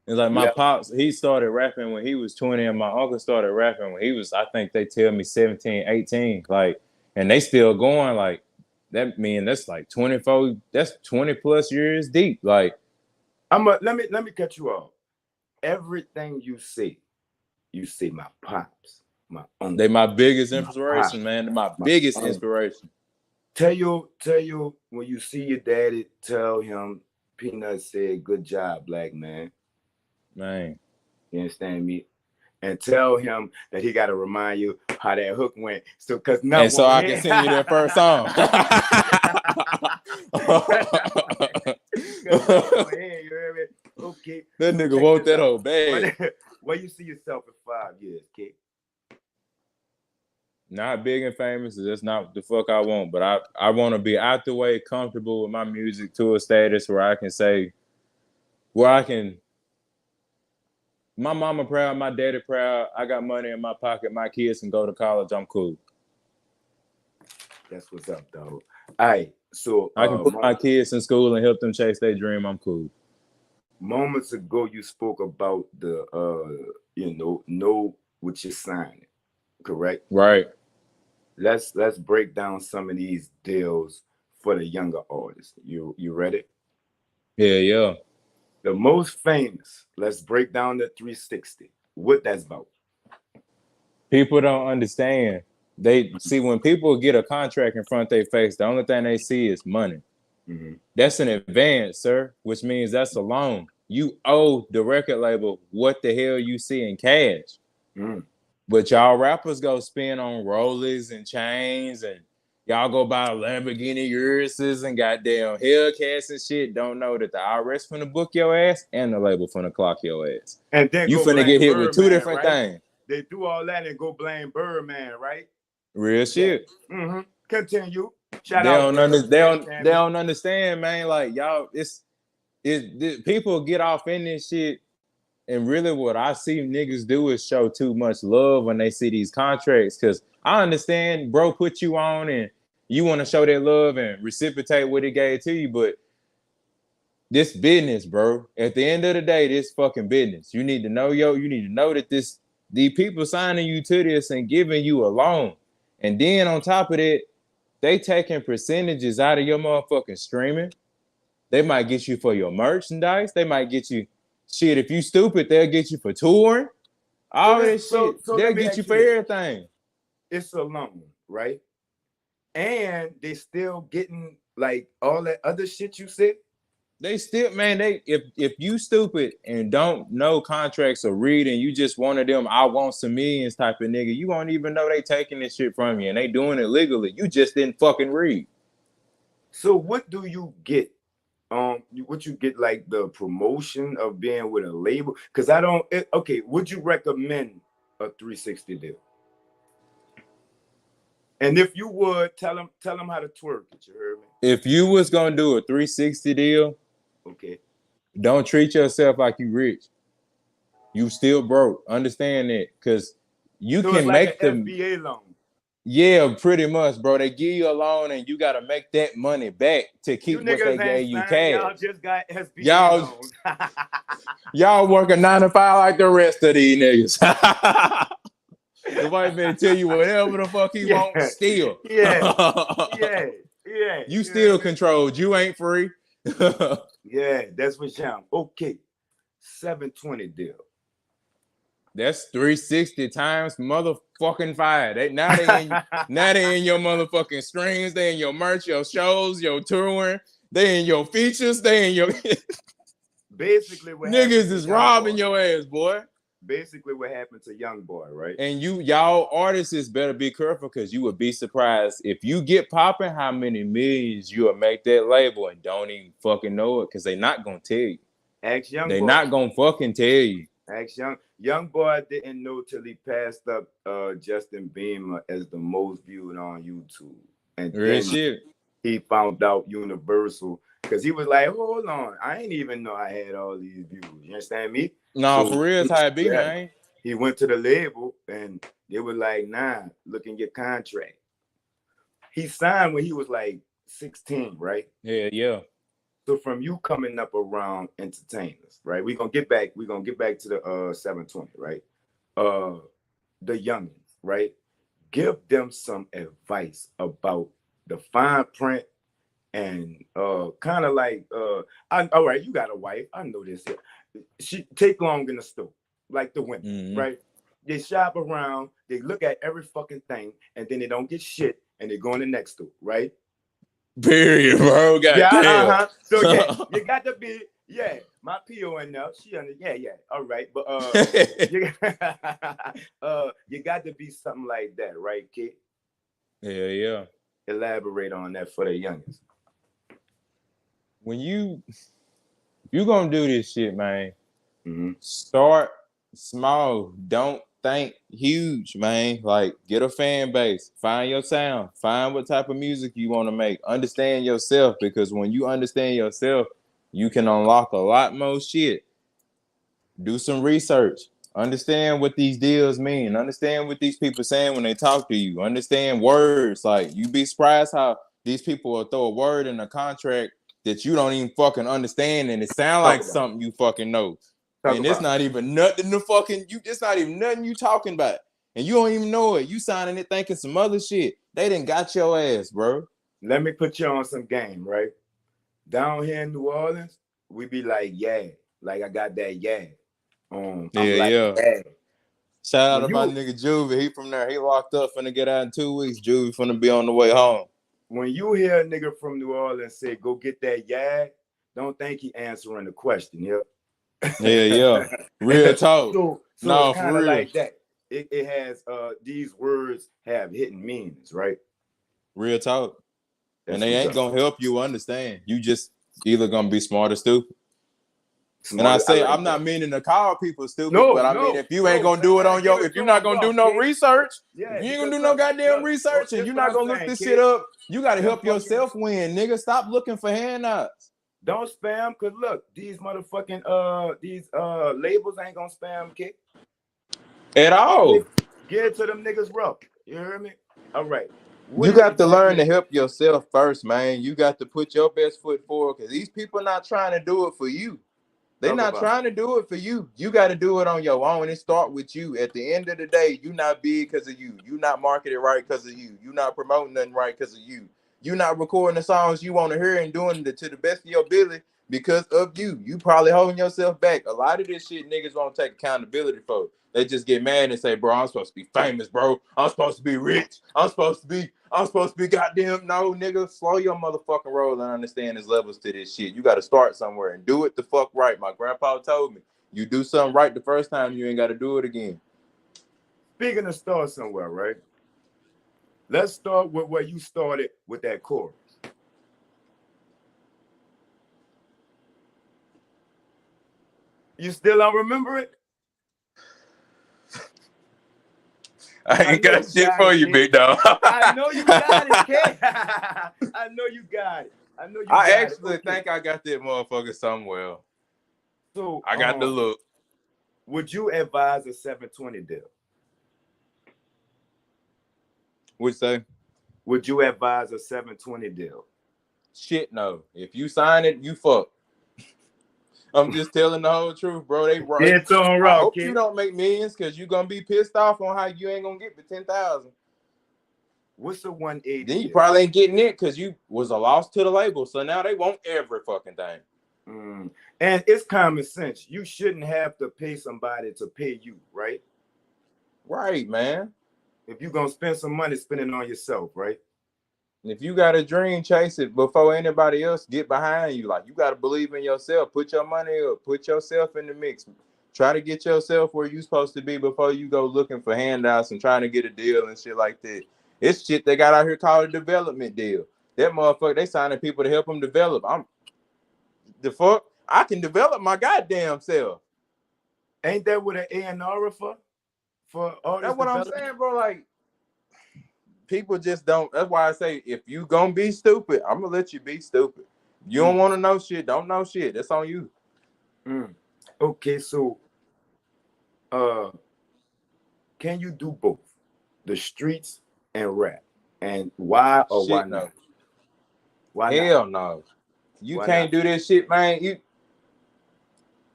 It's like my pops, he started rapping when he was 20 and my uncle started rapping when he was, I think they tell me 17, 18. Like, and they still going like, that mean that's like 24, that's 20 plus years deep. Like, let me cut you off. Everything you say my pops, my uncle. They my biggest inspiration, man. My biggest inspiration. Tell you when you see your daddy, tell him Peanut said, "Good job, black man." Man, you understand me? And tell him that he got to remind you how that hook went. So, I can send you that first song. Okay. That nigga want that whole bag. Where you see yourself in 5 years, kid? Not big and famous. That's not the fuck I want. But I want to be out the way, comfortable with my music to a status where I can say, my mama proud, my daddy proud. I got money in my pocket. My kids can go to college. I'm cool. That's what's up, dog. All right, so I can put my kids in school and help them chase their dream. I'm cool. Moments ago, you spoke about the know what you're signing, correct? Right. Let's break down some of these deals for the younger artists. You ready? Yeah. The most famous, let's break down the 360. What that's about. People don't understand. They see when people get a contract in front of their face, the only thing they see is money. That's an advance, sir, which means that's a loan. You owe the record label what the hell you see in cash. But y'all rappers go spend on rollers and chains and y'all go buy Lamborghini Uruses and goddamn Hellcats and shit. Don't know that the IRS finna book your ass and the label finna clock your ass. And then you finna get hit with 2 different things. They do all that and go blame Birdman, right? Real shit. Continue. They don't understand, man. Like y'all, people get off in this shit. And really what I see niggas do is show too much love when they see these contracts. Cause I understand bro put you on and you want to show that love and reciprocate what he gave to you. But this business, bro. At the end of the day, this fucking business. You need to know that this The people signing you to this and giving you a loan. And then on top of that, they taking percentages out of your motherfucking streaming. They might get you for your merchandise. They might get you shit. If you stupid, they'll get you for touring. All this shit. They'll get you for everything. It's a loan, right? And they still getting like all that other shit you said. They still, man, if you stupid and don't know contracts or read and you just one of them, I want some millions type of nigga, you won't even know they taking this shit from you and they doing it legally. You just didn't fucking read. So what do you get? What you get, like the promotion of being with a label? Because I don't. Okay, would you recommend a 360 deal? And if you would, tell them how to twerk it. You heard me? If you was gonna do a 360 deal, okay, don't treat yourself like you rich. You still broke. Understand that, because you so can it's make like the FBA loan. Yeah, pretty much, bro. They give you a loan and you gotta make that money back to keep what they gave you cash. Y'all just got SBA loans. Y'all working 9 to 5 like the rest of these niggas. The white man tell you whatever the fuck he wants, still. Yeah. You still controlled. You ain't free. Yeah, that's what y'all. Okay, 720 deal. That's 360 times motherfucking 5. Now they in your motherfucking streams. They in your merch, your shows, your touring. They in your features. They in your basically what niggas is robbing your ass, boy. Basically what happened to Young Boy, right? And y'all artists better be careful, because you would be surprised if you get popping how many millions you will make that label and don't even fucking know it, because they not gonna tell you. Ask Young Boy. They not gonna fucking tell you. Ask Young Boy didn't know till he passed up Justin Bieber as the most viewed on YouTube. And real shit. He found out Universal, because he was like, hold on, I ain't even know I had all these views. You understand me? No, for real, it's how it be, man. He went to the label and they were like, nah, look in your contract. He signed when he was like 16, right? Yeah. So from you coming up around entertainers, right? We're gonna get back to the 720, right? The youngins, right? Give them some advice about the fine print and kind of like all right, you got a wife, I know this here. She take long in the store, like the women, right? They shop around, they look at every fucking thing, and then they don't get shit, and they go in the next store, right? Period, bro. So yeah, you got to be, my PO in there. She under, all right, but you got to be something like that, right, kid? Yeah. Elaborate on that for the youngest. When you gonna do this shit, man, start small. Don't think huge, man. Like, get a fan base, find your sound, find what type of music you want to make, understand yourself, because when you understand yourself, you can unlock a lot more shit. Do some research, understand what these deals mean, understand what these people saying when they talk to you, understand words. Like, you be surprised how these people will throw a word in a contract that you don't even fucking understand, and it sound like something you fucking know. And it's not even nothing to fucking you. It's not even nothing you talking about, and you don't even know it. You signing it thinking some other shit. They done got your ass, bro. Let me put you on some game, right? Down here in New Orleans, we be like, like I got that, yeah. Shout out to my nigga Juvie. He from there. He locked up, finna get out in 2 weeks. Juvie finna be on the way home. When you hear a nigga from New Orleans say, "Go get that, don't think he answering the question, Yeah. Real talk. So no, it's kind of like that. It has these words have hidden meanings, right? Real talk. And they ain't gonna help you understand. You just either gonna be smart or stupid. And I say, I'm not meaning to call people stupid, but I mean, if you ain't gonna do it on your, if you're not gonna do no research, you ain't gonna do no goddamn research, and you're not gonna look this shit up, you gotta help yourself win, nigga. Stop looking for handouts. Don't spam, cause look, these motherfucking these labels ain't gonna spam, kid. At all. Get it to them niggas rough. You hear me? All right. You got to learn to help yourself first, man. You got to put your best foot forward, because these people not trying to do it for you. They're not trying to do it for you. You got to do it on your own. It start with you. At the end of the day, you not big because of you. You not marketed right because of you. You not promoting nothing right because of you. You not recording the songs you want to hear and doing it to the best of your ability because of you. You probably holding yourself back. A lot of this shit niggas won't take accountability for. They just get mad and say, bro, I'm supposed to be famous, bro. I'm supposed to be rich. I'm supposed to be goddamn. No, nigga, slow your motherfucking roll and understand there's levels to this shit. You got to start somewhere and do it the fuck right. My grandpa told me, you do something right the first time, you ain't got to do it again. Speaking of start somewhere, right? Let's start with where you started with that chorus. You still don't remember it? I ain't got shit for you, big dog. I know you got it, kid. I know you got it. I actually think I got that motherfucker somewhere. So I got the look. Would you advise a 720 deal? What'd you say? Would you advise a 720 deal? Shit, no. If you sign it, you fuck. I'm just telling the whole truth, bro. They right. It's on rock, I hope kid. you don't make millions because you're gonna be pissed off on how you ain't gonna get the 10,000. What's the 180? Then you probably ain't getting it because you was a loss to the label. So now they want every fucking thing. And it's common sense. You shouldn't have to pay somebody to pay you, right? Right, man. If you're gonna spend some money, spend it on yourself, right? If you got a dream, chase it before anybody else get behind you. Like, you got to believe in yourself. Put your money up. Put yourself in the mix. Try to get yourself where you're supposed to be before you go looking for handouts and trying to get a deal and shit like that. It's shit they got out here called a development deal. That motherfucker, they signing people to help them develop. I can develop my goddamn self. Ain't that what an A&R for all this? That's what I'm saying, bro. Like, people just don't. That's why I say, if you gonna be stupid, I'm gonna let you be stupid. You don't want to know shit, don't know shit. That's on you. Okay, so can you do both, the streets and rap? And why or why not? Why Hell no. You can't do this shit, man.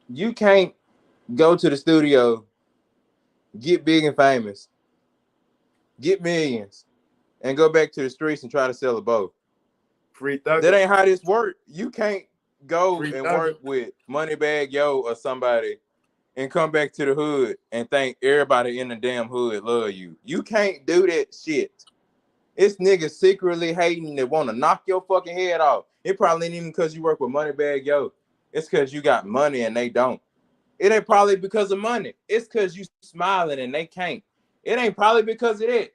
You can't go to the studio, get big and famous, get millions, and go back to the streets and try to sell a boat. Free Thugger. That ain't how this work. You can't go and work with Moneybagg Yo or somebody and come back to the hood and think everybody in the damn hood love you. You can't do that shit. It's niggas secretly hating that want to knock your fucking head off. It probably ain't even because you work with Moneybagg Yo. It's because you got money and they don't. It ain't probably because of money. It's because you smiling and they can't. It ain't probably because of that.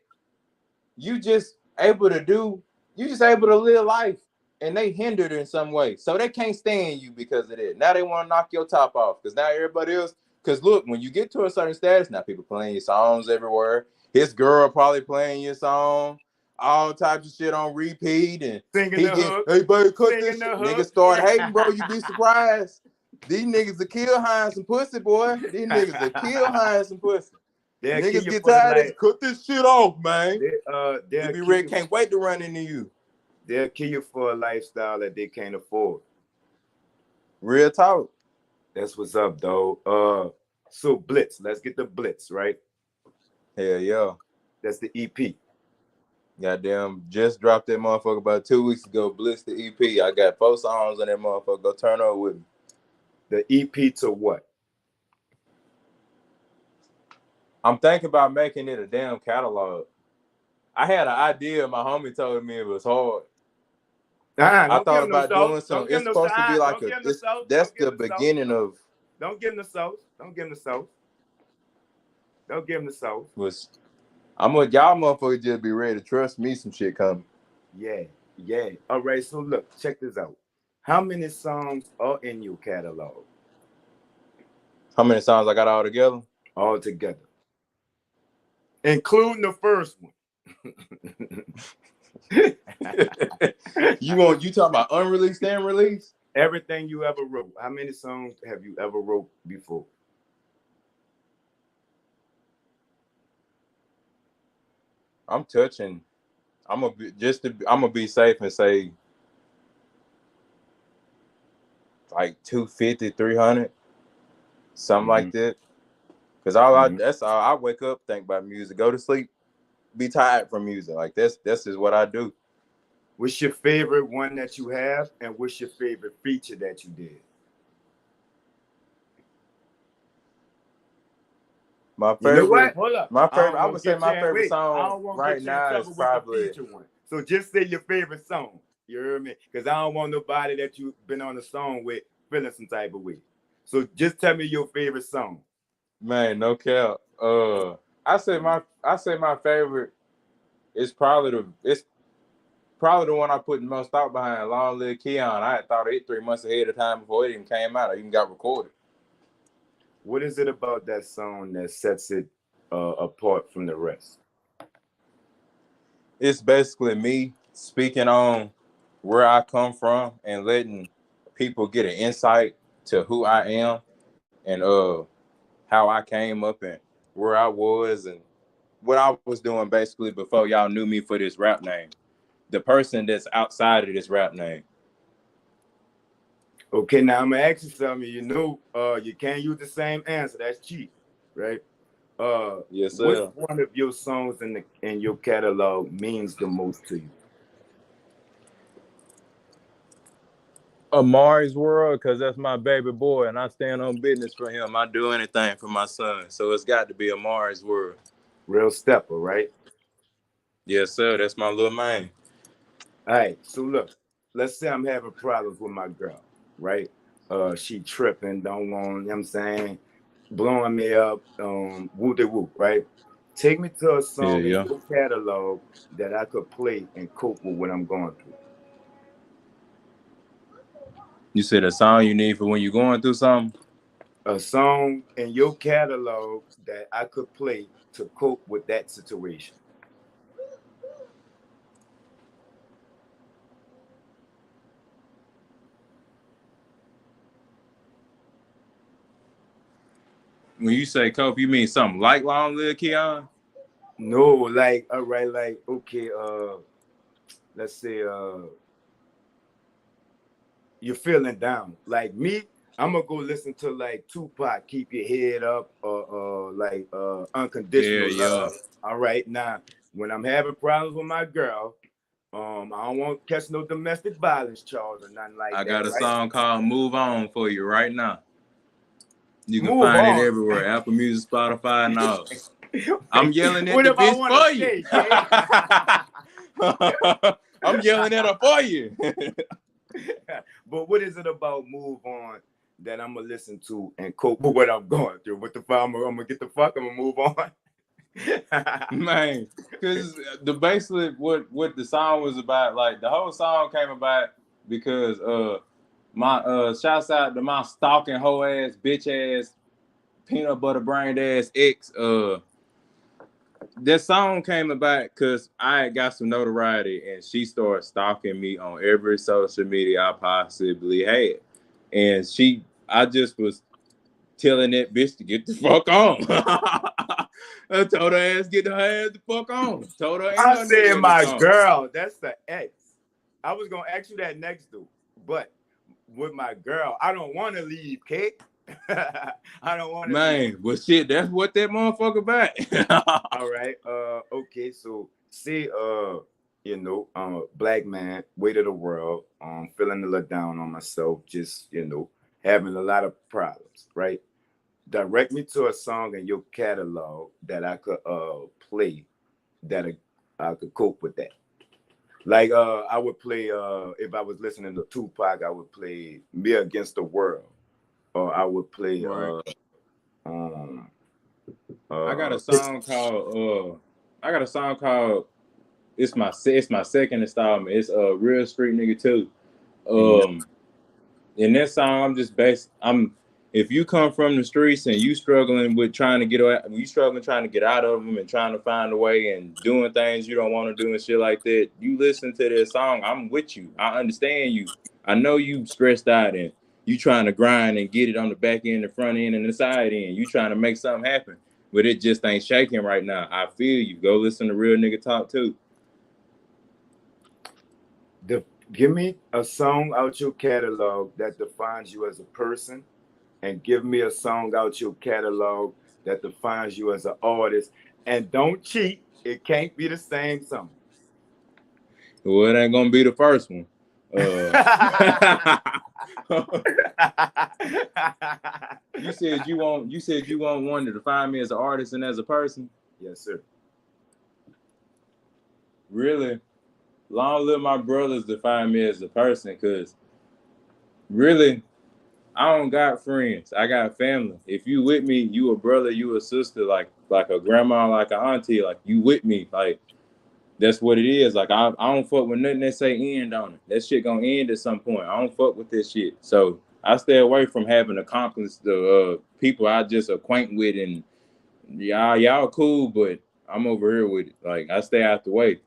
You just able to live life and they hindered in some way. So they can't stand you because of that. Now they want to knock your top off because now everybody else, because look, when you get to a certain status, now people playing your songs everywhere. His girl probably playing your song, all types of shit on repeat, and singing he the hook. Hey, buddy, cut this shit. Niggas start hating, bro. You be surprised. These niggas will kill high some pussy, boy. These niggas will kill high some pussy. Niggas get tired of cut this shit off, man. They be ready, can't wait to run into you. They'll kill you for a lifestyle that they can't afford. Real talk. That's what's up, though. So Blitz, let's get the Blitz, right? Hell yeah. That's the EP. Goddamn, just dropped that motherfucker about 2 weeks ago. Blitz the EP. I got 4 songs on that motherfucker. Go turn over with me. The EP to what? I'm thinking about making it a damn catalog. I had an idea. My homie told me it was hard. I thought about doing something. It's supposed to be like that's the beginning of. Don't give him the sauce. Don't give him the sauce. Don't give him the sauce. I'm gonna y'all motherfuckers just be ready to trust me. Some shit coming. Yeah. All right. So look, check this out. How many songs are in your catalog? How many songs I got all together? All together, including the first one. You talking about unreleased and released? Everything you ever wrote. How many songs have you ever wrote before? I'm gonna be safe and say like 250, 300. something like that. Cause that's all I wake up, think about music, go to sleep, be tired from music. Like that's just what I do. What's your favorite one that you have, and what's your favorite feature that you did? My favorite. You know what? Hold up. My favorite. I would say my favorite song right now is probably. Feature one. So just say your favorite song. You hear me? Because I don't want nobody that you've been on a song with feeling some type of way. So just tell me your favorite song. Man, no cap. I say my favorite is probably the one I put the most thought behind. Long Live K3ON. I had thought it 3 months ahead of time before it even came out. I even got recorded. What is it about that song that sets it apart from the rest? It's basically me speaking on where I come from and letting people get an insight to who I am and how I came up and where I was and what I was doing basically before y'all knew me for this rap name. The person that's outside of this rap name. Okay, now I'm gonna ask you something. You know, you can't use the same answer. That's cheap, right? Yes, sir. Which one of your songs in your catalog means the most to you? Amari's World, because that's my baby boy, and I stand on business for him. I do anything for my son, so it's got to be Amari's World. Real stepper, right? Yes, sir. That's my little man. All right. So look, let's say I'm having problems with my girl, right? She tripping, don't want, you know what I'm saying, blowing me up, whoop-de-whoop, right? Take me to a song in your catalog that I could play and cope with what I'm going through. You said a song you need for when you're going through something? A song in your catalog that I could play to cope with that situation. When you say cope, you mean something like Long Live K3ON? No, like, all right, like, okay, let's say you're feeling down. Like me, I'm gonna go listen to like Tupac, Keep Your Head Up, or like Unconditional Love. All right, now when I'm having problems with my girl, I don't want to catch no domestic violence charge or nothing like that. I got a song called Move On for you right now. You can Move find on. it everywhere, Apple Music, Spotify, and all. I'm yelling at the bitch for you. I'm yelling at her for you. But what is it about Move On that I'm gonna listen to and cope with what I'm going through? What the fuck? I'm gonna get the fuck. I'm gonna move on. Man, because basically what the song was about, like the whole song came about because my shouts out to my stalking hoe ass bitch ass peanut butter brain ass ex. That song came about because I got some notoriety and she started stalking me on every social media I possibly had. And I just was telling that bitch to get the fuck on. I told her ass get her ass the fuck on. Told her I said my girl, that's the ex. I was gonna ask you that next, dude. But with my girl, I don't want to leave, Kate. I don't want to. Man, well, shit, that's what that motherfucker about. All right. Okay. So, see, you know, I'm a black man, weight of the world. Feeling a little down on myself. Just, you know, having a lot of problems. Right. Direct me to a song in your catalog that I could play that I could cope with that. Like I would play if I was listening to Tupac, I would play Me Against the World. Or I would play I got a song called it's my second installment. It's a Real Street Nigga 2. In that song if you come from the streets and you struggling trying to get out of them and trying to find a way and doing things you don't want to do and shit like that, you listen to this song, I'm with you. I understand you. I know you stressed out and you trying to grind and get it on the back end, the front end, and the side end. You trying to make something happen, but it just ain't shaking right now. I feel you. Go listen to Real Nigga Talk too. Give me a song out your catalog that defines you as a person and give me a song out your catalog that defines you as an artist. And don't cheat. It can't be the same song. Well, it ain't gonna be the first one. You said you want one to define me as an artist and as a person. Yes, sir. Really, long live my brothers define me as a person, cause really, I don't got friends. I got family. If you with me, you a brother, you a sister, like a grandma, like an auntie, like you with me, like. That's what it is. Like I don't fuck with nothing that say end on it. That shit gonna end at some point. I don't fuck with this shit. So I stay away from having accomplished the people I just acquaint with, and y'all cool, but I'm over here with it. Like I stay out the way.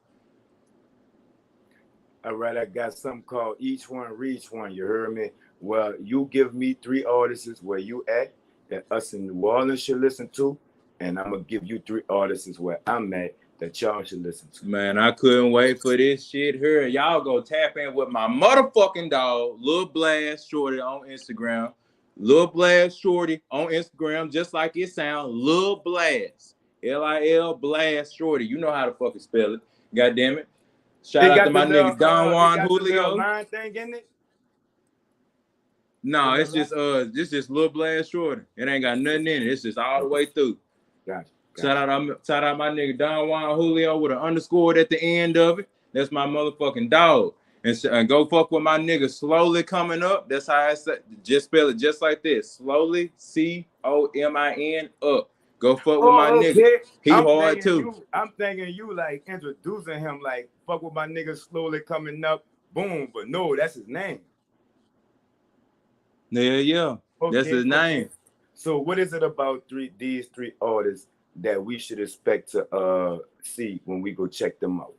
All right, I got something called Each One Reach One. You heard me? Well, you give me 3 artists where you at that us in New Orleans should listen to, and I'm gonna give you 3 artists where I'm at that y'all should listen to. Man, I couldn't wait for this shit here. Y'all go tap in with my motherfucking dog, Lil Blast Shorty on Instagram. Lil Blast Shorty on Instagram, just like it sounds. Lil Blast. Lil Blast Shorty. You know how to fucking spell it. God damn it. Shout out to my nigga dawg Julio. Line thing in it? No, it's just Lil Blast Shorty. It ain't got nothing in it. It's just all the way through. Gotcha. Shout out my nigga dawg Julio with an underscore at the end of it. That's my motherfucking dog. And go fuck with my nigga Slowly Coming Up. That's how I say. Just spell it just like this. Slowly, COMIN up. Go fuck with my nigga. He hard too. I'm thinking you like introducing him like fuck with my nigga Slowly Coming Up. Boom, but no, that's his name. Yeah. That's his name. So what is it about these three artists that we should expect to see when we go check them out?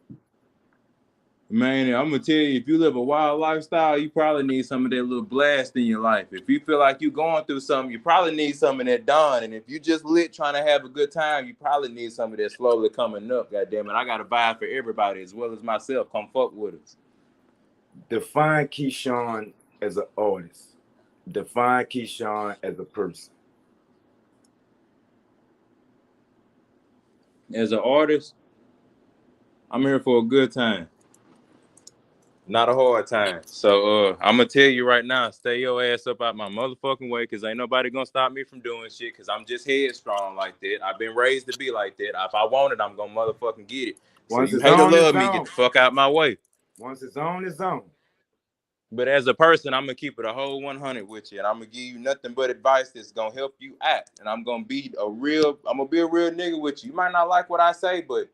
Man, I'm gonna tell you, if you live a wild lifestyle, you probably need some of that little blast in your life. If you feel like you're going through something, you probably need some of that dawn. And if you just lit trying to have a good time, you probably need some of that Slowly Coming Up. Goddamn it, I got a vibe for everybody as well as myself. Come fuck with us. Define K3ON as an artist. Define K3ON as a person. As an artist, I'm here for a good time. Not a hard time. So I'm gonna tell you right now, stay your ass up out my motherfucking way, because ain't nobody gonna stop me from doing shit, because I'm just headstrong like that. I've been raised to be like that. If I want it, I'm gonna motherfucking get it. Once so you hate to love me, get the fuck out my way. Once it's on, it's on. But as a person, I'm gonna keep it a whole 100 with you, and I'm gonna give you nothing but advice that's gonna help you out. And I'm gonna be a real nigga with you. You might not like what I say, but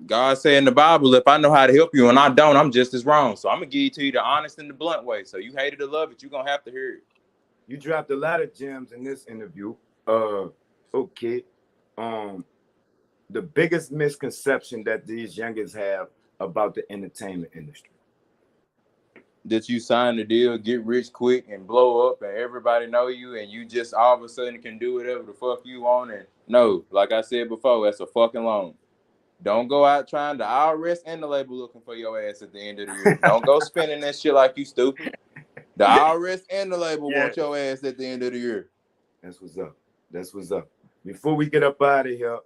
God said in the Bible, if I know how to help you and I don't, I'm just as wrong. So I'm gonna give it to you the honest and the blunt way. So you hate it or love it, you're gonna have to hear it. You dropped a lot of gems in this interview. Okay. The biggest misconception that these youngins have about the entertainment industry. That you sign the deal, get rich quick, and blow up, and everybody know you, and you just all of a sudden can do whatever the fuck you want. And no, like I said before, that's a fucking loan. Don't go out trying to IRS and the label looking for your ass at the end of the year. Don't go spending that shit like you stupid. The IRS and the label want your ass at the end of the year. That's what's up. That's what's up. Before we get up out of here,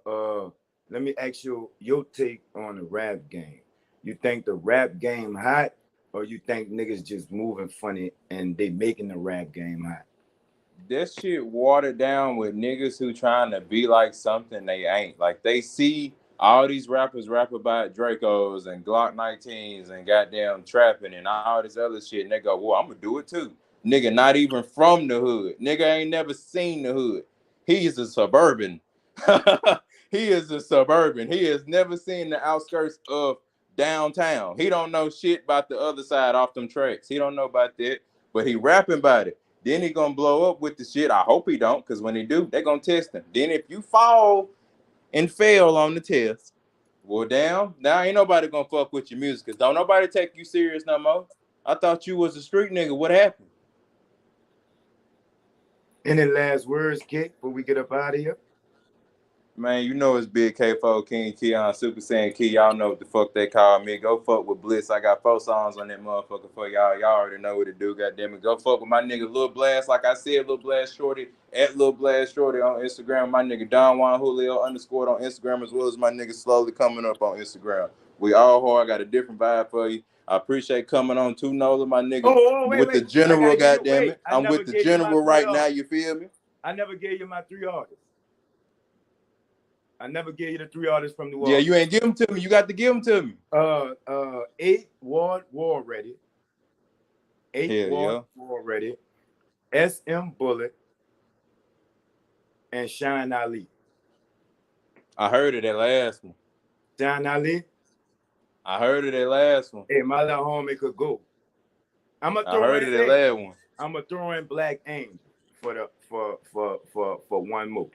let me ask you your take on the rap game. You think the rap game hot, or you think niggas just moving funny and they making the rap game hot? That shit watered down with niggas who trying to be like something they ain't. Like they see all these rappers rap about Dracos and Glock 19s and goddamn trapping and all this other shit, and they go, well, I'm gonna do it too. Nigga not even from the hood. Nigga ain't never seen the hood. He is a suburban. He is a suburban. He has never seen the outskirts of downtown. He don't know shit about the other side off them tracks. He don't know about that, but he rapping about it. Then he gonna blow up with the shit. I hope he don't, because when he do, they gonna test him. Then if you fall and fail on the test, well, damn, now ain't nobody gonna fuck with your music, because don't nobody take you serious no more. I thought you was a street nigga. What happened? Any last words, Kick, before we get up out of here? Man, you know it's Big K3ON, King K3ON, Super Saiyan Key. Y'all know what the fuck they call me. Go fuck with Bliss. I got 4 songs on that motherfucker for y'all. Y'all already know what to do, goddammit. Go fuck with my nigga Lil Blast. Like I said, Lil Blast Shorty, at Lil Blast Shorty on Instagram. My nigga Don Juan Julio _ on Instagram, as well as my nigga Slowly coming up on Instagram. We all hard. Got a different vibe for you. I appreciate coming on too, Nola, my nigga. Wait, with the general, goddammit. I'm with the general right now, you feel me? I never gave you my 3 artists. I never gave you the 3 artists from New Orleans. Yeah, you ain't give them to me. You got to give them to me. 8 War Ready. 8 War Ready. SM Bullet. And Shine Ali. I heard of that last one. Shine Ali? I heard of that last one. Hey, my little homie could go. I heard of that last one. I'm gonna throw in Black Angel for one more.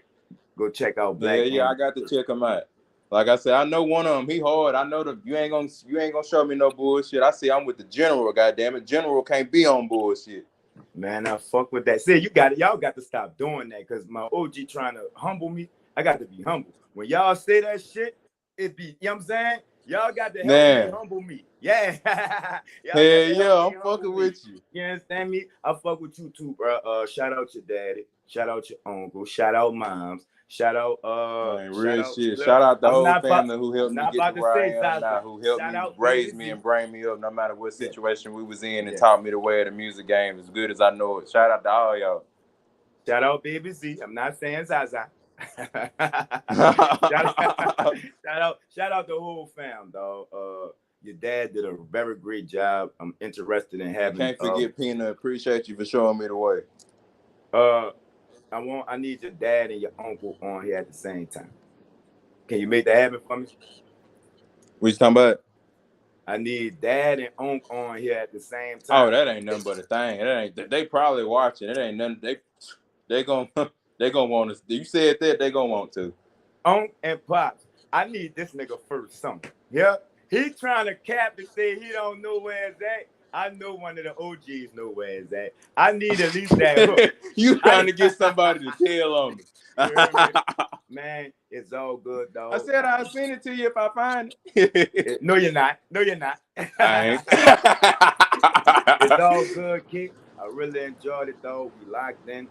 Go check out Black Angel. Yeah, I got to check him out. Like I said, I know one of them. He hard. I know you ain't gonna show me no bullshit. I see I'm with the general, goddammit. General can't be on bullshit. Man, I fuck with that. See, y'all got to stop doing that because my OG trying to humble me. I got to be humble. When y'all say that shit, it be, you know what I'm saying? Y'all got to help me humble me. Yeah. I'm fucking with you. You understand me? I fuck with you too, bro. Shout out your daddy. Shout out your uncle. Shout out moms. Shout out real shit. Shout out the whole family who helped me get to where I am now, who helped me raise me and bring me up no matter what situation we was in and taught me the way of the music game as good as I know it. Shout out to all y'all. Shout out Baby Z. I'm not saying Zaza. shout out the whole fam, dog. Your dad did a very great job. I'm interested in having. Can't forget Pina. Appreciate you for showing me the way. I need your dad and your uncle on here at the same time. Can you make that happen for me? What you talking about? I need dad and uncle on here at the same time. Oh, that ain't nothing but a thing. They probably watching. It ain't nothing. They gonna want to. You said that they gonna want to. Unc and Pops, I need this nigga first something. Yeah, he trying to cap and say he don't know where it's at. I know one of the OGs know where it's at. I need at least that hook. You trying to get somebody to tell on me. Man, it's all good, dog. I said I'll send it to you if I find it. No, you're not. I ain't. It's all good, kid. I really enjoyed it, though. We locked in.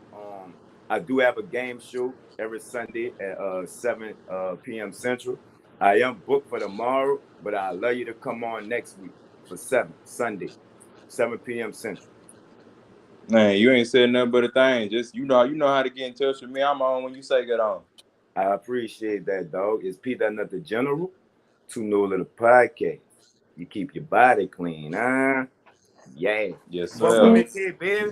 I do have a game show every Sunday at 7 p.m. Central. I am booked for tomorrow, but I'd love you to come on next week for Sunday, 7 p.m. Central. Man, you ain't said nothing but a thing. Just you know how to get in touch with me. I'm on when you say get on. I appreciate that, dog. It's Peter Nut the General, 2 Nola the Podcast. You keep your body clean, huh? Yeah. Yes, sir. Baby.